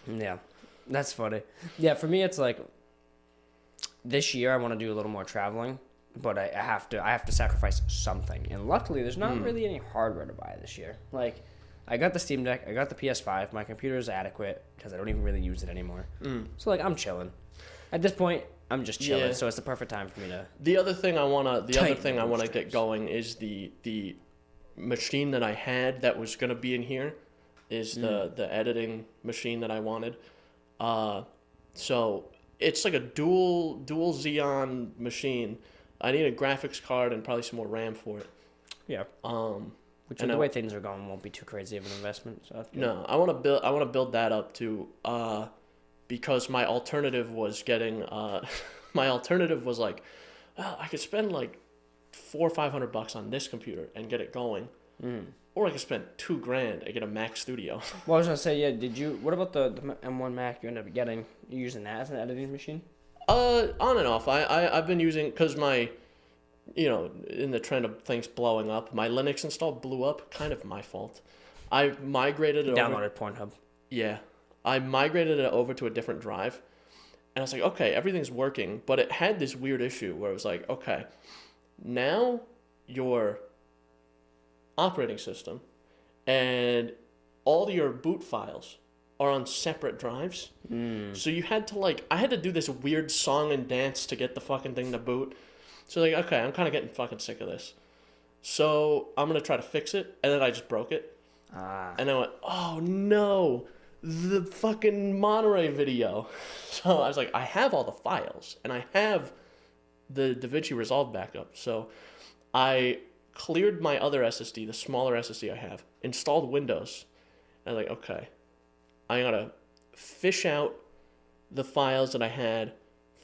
Yeah. That's funny. Yeah, for me, it's like this year I want to do a little more traveling, but I have to sacrifice something. And luckily, there's not really any hardware to buy this year. Like, I got the Steam Deck, I got the PS5, my computer is adequate because I don't even really use it anymore. So, like, I'm chilling. At this point, I'm just chilling, Yeah. so it's the perfect time for me to. The other thing I wanna Tighten get going is the machine that I had that was gonna be in here, is the editing machine that I wanted. So it's like a dual Xeon machine. I need a graphics card and probably some more RAM for it. Yeah. Which, and the way things are going, won't be too crazy of an investment. So no, I want to build that up too. Because my alternative was getting my alternative was like, oh, I could spend like $400 or $500 on this computer and get it going, or I could spend $2,000 and get a Mac Studio. Well, I was gonna say, yeah. Did you? What about the M1 Mac you ended up getting? You using that as an editing machine? On and off. I've been using, because my, in the trend of things blowing up, my Linux install blew up. Kind of my fault. I migrated it. Downloaded Pornhub. Yeah. I migrated it over to a different drive, and I was like, okay, everything's working, but it had this weird issue where it was like, okay, now your operating system and all your boot files are on separate drives. So you had to I had to do this weird song and dance to get the fucking thing to boot. So okay, I'm kind of getting fucking sick of this. So I'm going to try to fix it, and then I just broke it. And I went, oh no, the fucking Monterey video. So I was like, I have all the files, and I have the DaVinci Resolve backup. So I cleared my other SSD, the smaller SSD I have, installed Windows, and I was like, okay, I gotta fish out the files that I had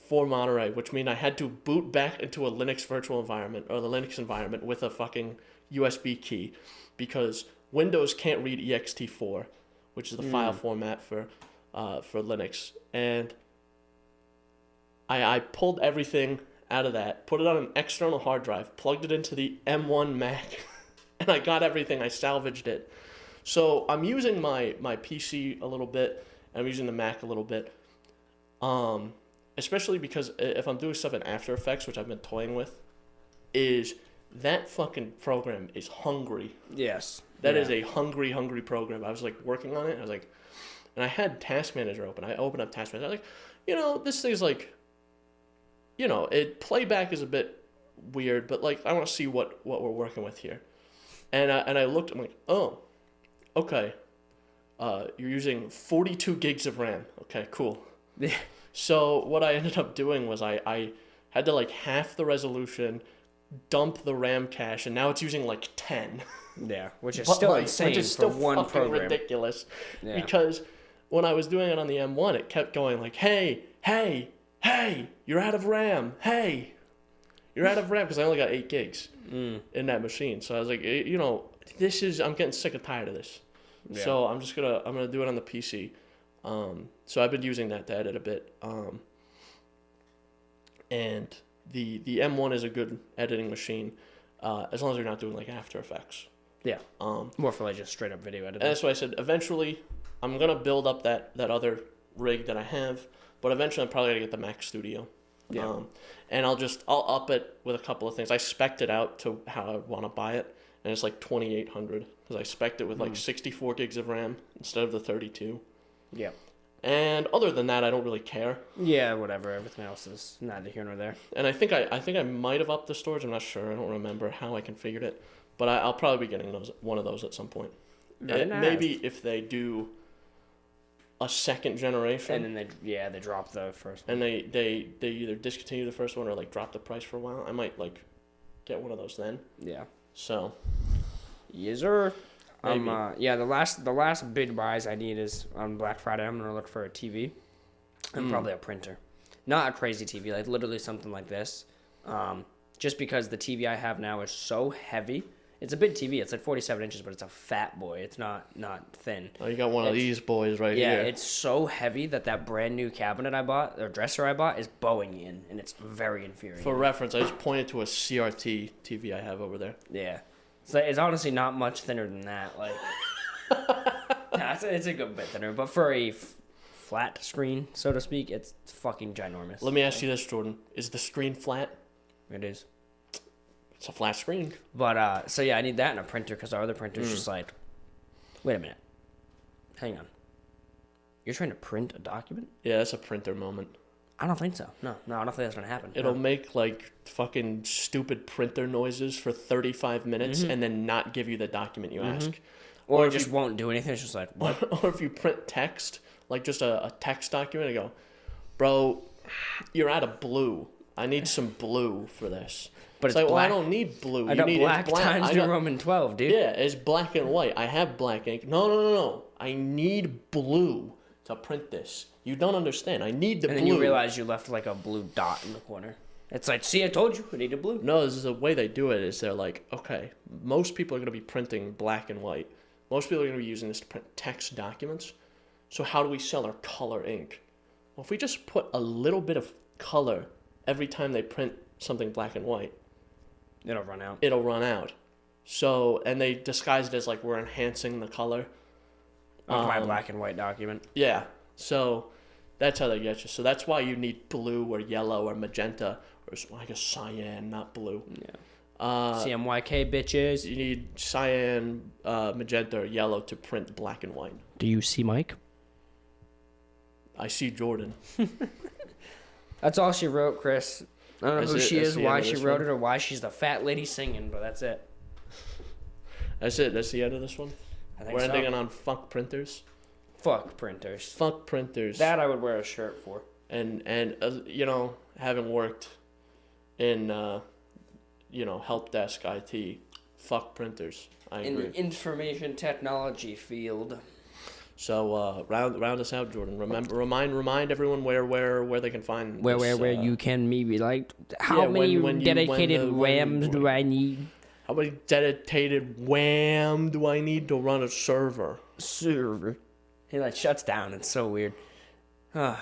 for Monterey, which means I had to boot back into a Linux virtual environment, or the Linux environment, with a fucking USB key, because Windows can't read ext4, which is the file format for Linux. And I pulled everything out of that, put it on an external hard drive, plugged it into the M1 Mac, and I got everything. I salvaged it. So I'm using my PC a little bit, and I'm using the Mac a little bit, especially because if I'm doing stuff in After Effects, which I've been toying with, is that fucking program is hungry. Yes. That is a hungry program. I was working on it. I was and I had Task Manager open. I opened up Task Manager. I was this thing's playback is a bit weird, but I want to see what we're working with here. And I looked. I'm like, oh, okay. You're using 42 gigs of RAM. Okay, cool. Yeah. So what I ended up doing was I had to half the resolution, dump the RAM cache, and now it's using 10. Yeah, which is still insane which is still for one fucking program. ridiculous. Yeah. Because when I was doing it on the M1, it kept going hey, you're out of RAM. Hey, you're out of RAM, because I only got 8 gigs in that machine. So I was like, I'm getting sick and tired of this. Yeah. So I'm gonna do it on the PC. So I've been using that to edit a bit. And the M1 is a good editing machine, as long as you're not doing After Effects. Yeah. More for just straight up video editing. And that's why I said eventually I'm gonna build up that other rig that I have, but eventually I'm probably gonna get the Mac Studio. Yeah. And I'll up it with a couple of things. I spec'd it out to how I want to buy it, and it's $2,800 because I spec'd it with 64 gigs of RAM instead of the 32. Yeah. And other than that, I don't really care. Yeah, whatever. Everything else is neither here nor there. And I think I might have upped the storage. I'm not sure. I don't remember how I configured it, but I'll probably be getting one of those at some point. Very nice. Maybe if they do a second generation, and then they drop the first one, and they either discontinue the first one or drop the price for a while. I might get one of those then. Yeah. So. Yes, sir. The last big buys I need is on Black Friday. I'm gonna look for a TV and probably a printer, not a crazy TV, literally something like this. Just because the TV I have now is so heavy. It's a big TV. It's 47 inches, but it's a fat boy. It's not thin. Oh, you got one of these boys right here. Yeah, it's so heavy that brand new cabinet I bought, or dresser I bought, is bowing in, and it's very infuriating. For reference, I just pointed to a CRT TV I have over there. Yeah. So it's honestly not much thinner than that. It's a good bit thinner, but for a flat screen, so to speak, it's fucking ginormous. Let me ask you this, Jordan: is the screen flat? It is. It's a flat screen. But I need that and a printer, because our other printer's just wait a minute, hang on. You're trying to print a document? Yeah, that's a printer moment. I don't think so. No, I don't think that's gonna happen. It'll make like fucking stupid printer noises for 35 minutes and then not give you the document you ask. Or it just won't do anything. It's just like, what? Or if you print text, like just a text document, and go, bro, you're out of blue. I need some blue for this. But it's like, well, I don't need blue. I got black times New Roman 12, dude. Yeah, it's black and white. I have black ink. No. I need blue to print this. You don't understand. I need the blue. And then you realize you left like a blue dot in the corner. It's like, see, I told you, I needed blue. No, this is the way they do it. Is they're like, okay, most people are going to be printing black and white. Most people are going to be using this to print text documents. So how do we sell our color ink? Well, if we just put a little bit of color every time they print something black and white, it'll run out. It'll run out. So, and they disguise it as like we're enhancing the color of my black and white document. Yeah. So that's how they get you. So that's why you need blue or yellow or magenta, or I guess cyan, not blue. Yeah. CMYK, bitches. You need cyan, magenta, or yellow to print black and white. Do you see Mike? I see Jordan. That's all she wrote, Chris. I don't know who she is, why she wrote it, or why she's the fat lady singing, but that's it. That's it. That's the end of this one. I think We're ending on fuck printers. Fuck printers. Fuck printers. That I would wear a shirt for. And you know, having worked in help desk IT, fuck printers. I agree. In the information technology field. So round us out, Jordan. Remind everyone where they can find where you can maybe like how many dedicated RAMs do I need? How many dedicated RAM do I need to run a server? He like shuts down. It's so weird. I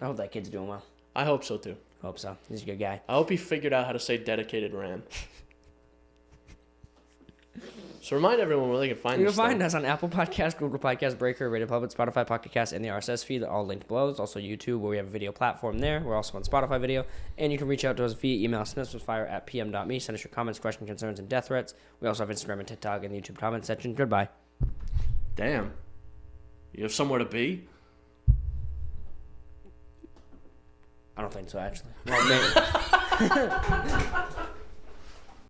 hope that kid's doing well. I hope so too. Hope so. He's a good guy. I hope he figured out how to say dedicated RAM. So remind everyone where they can find us. You can find us on Apple Podcasts, Google Podcasts, Breaker, Radio Public, Spotify, Pocket Cast, and the RSS feed. They're all linked below. There's also YouTube, where we have a video platform there. We're also on Spotify video. And you can reach out to us via email, synapsemisfire@pm.me. Send us your comments, questions, concerns, and death threats. We also have Instagram and TikTok in the YouTube comment section. Goodbye. Damn. You have somewhere to be? I don't think so, actually. Well, maybe.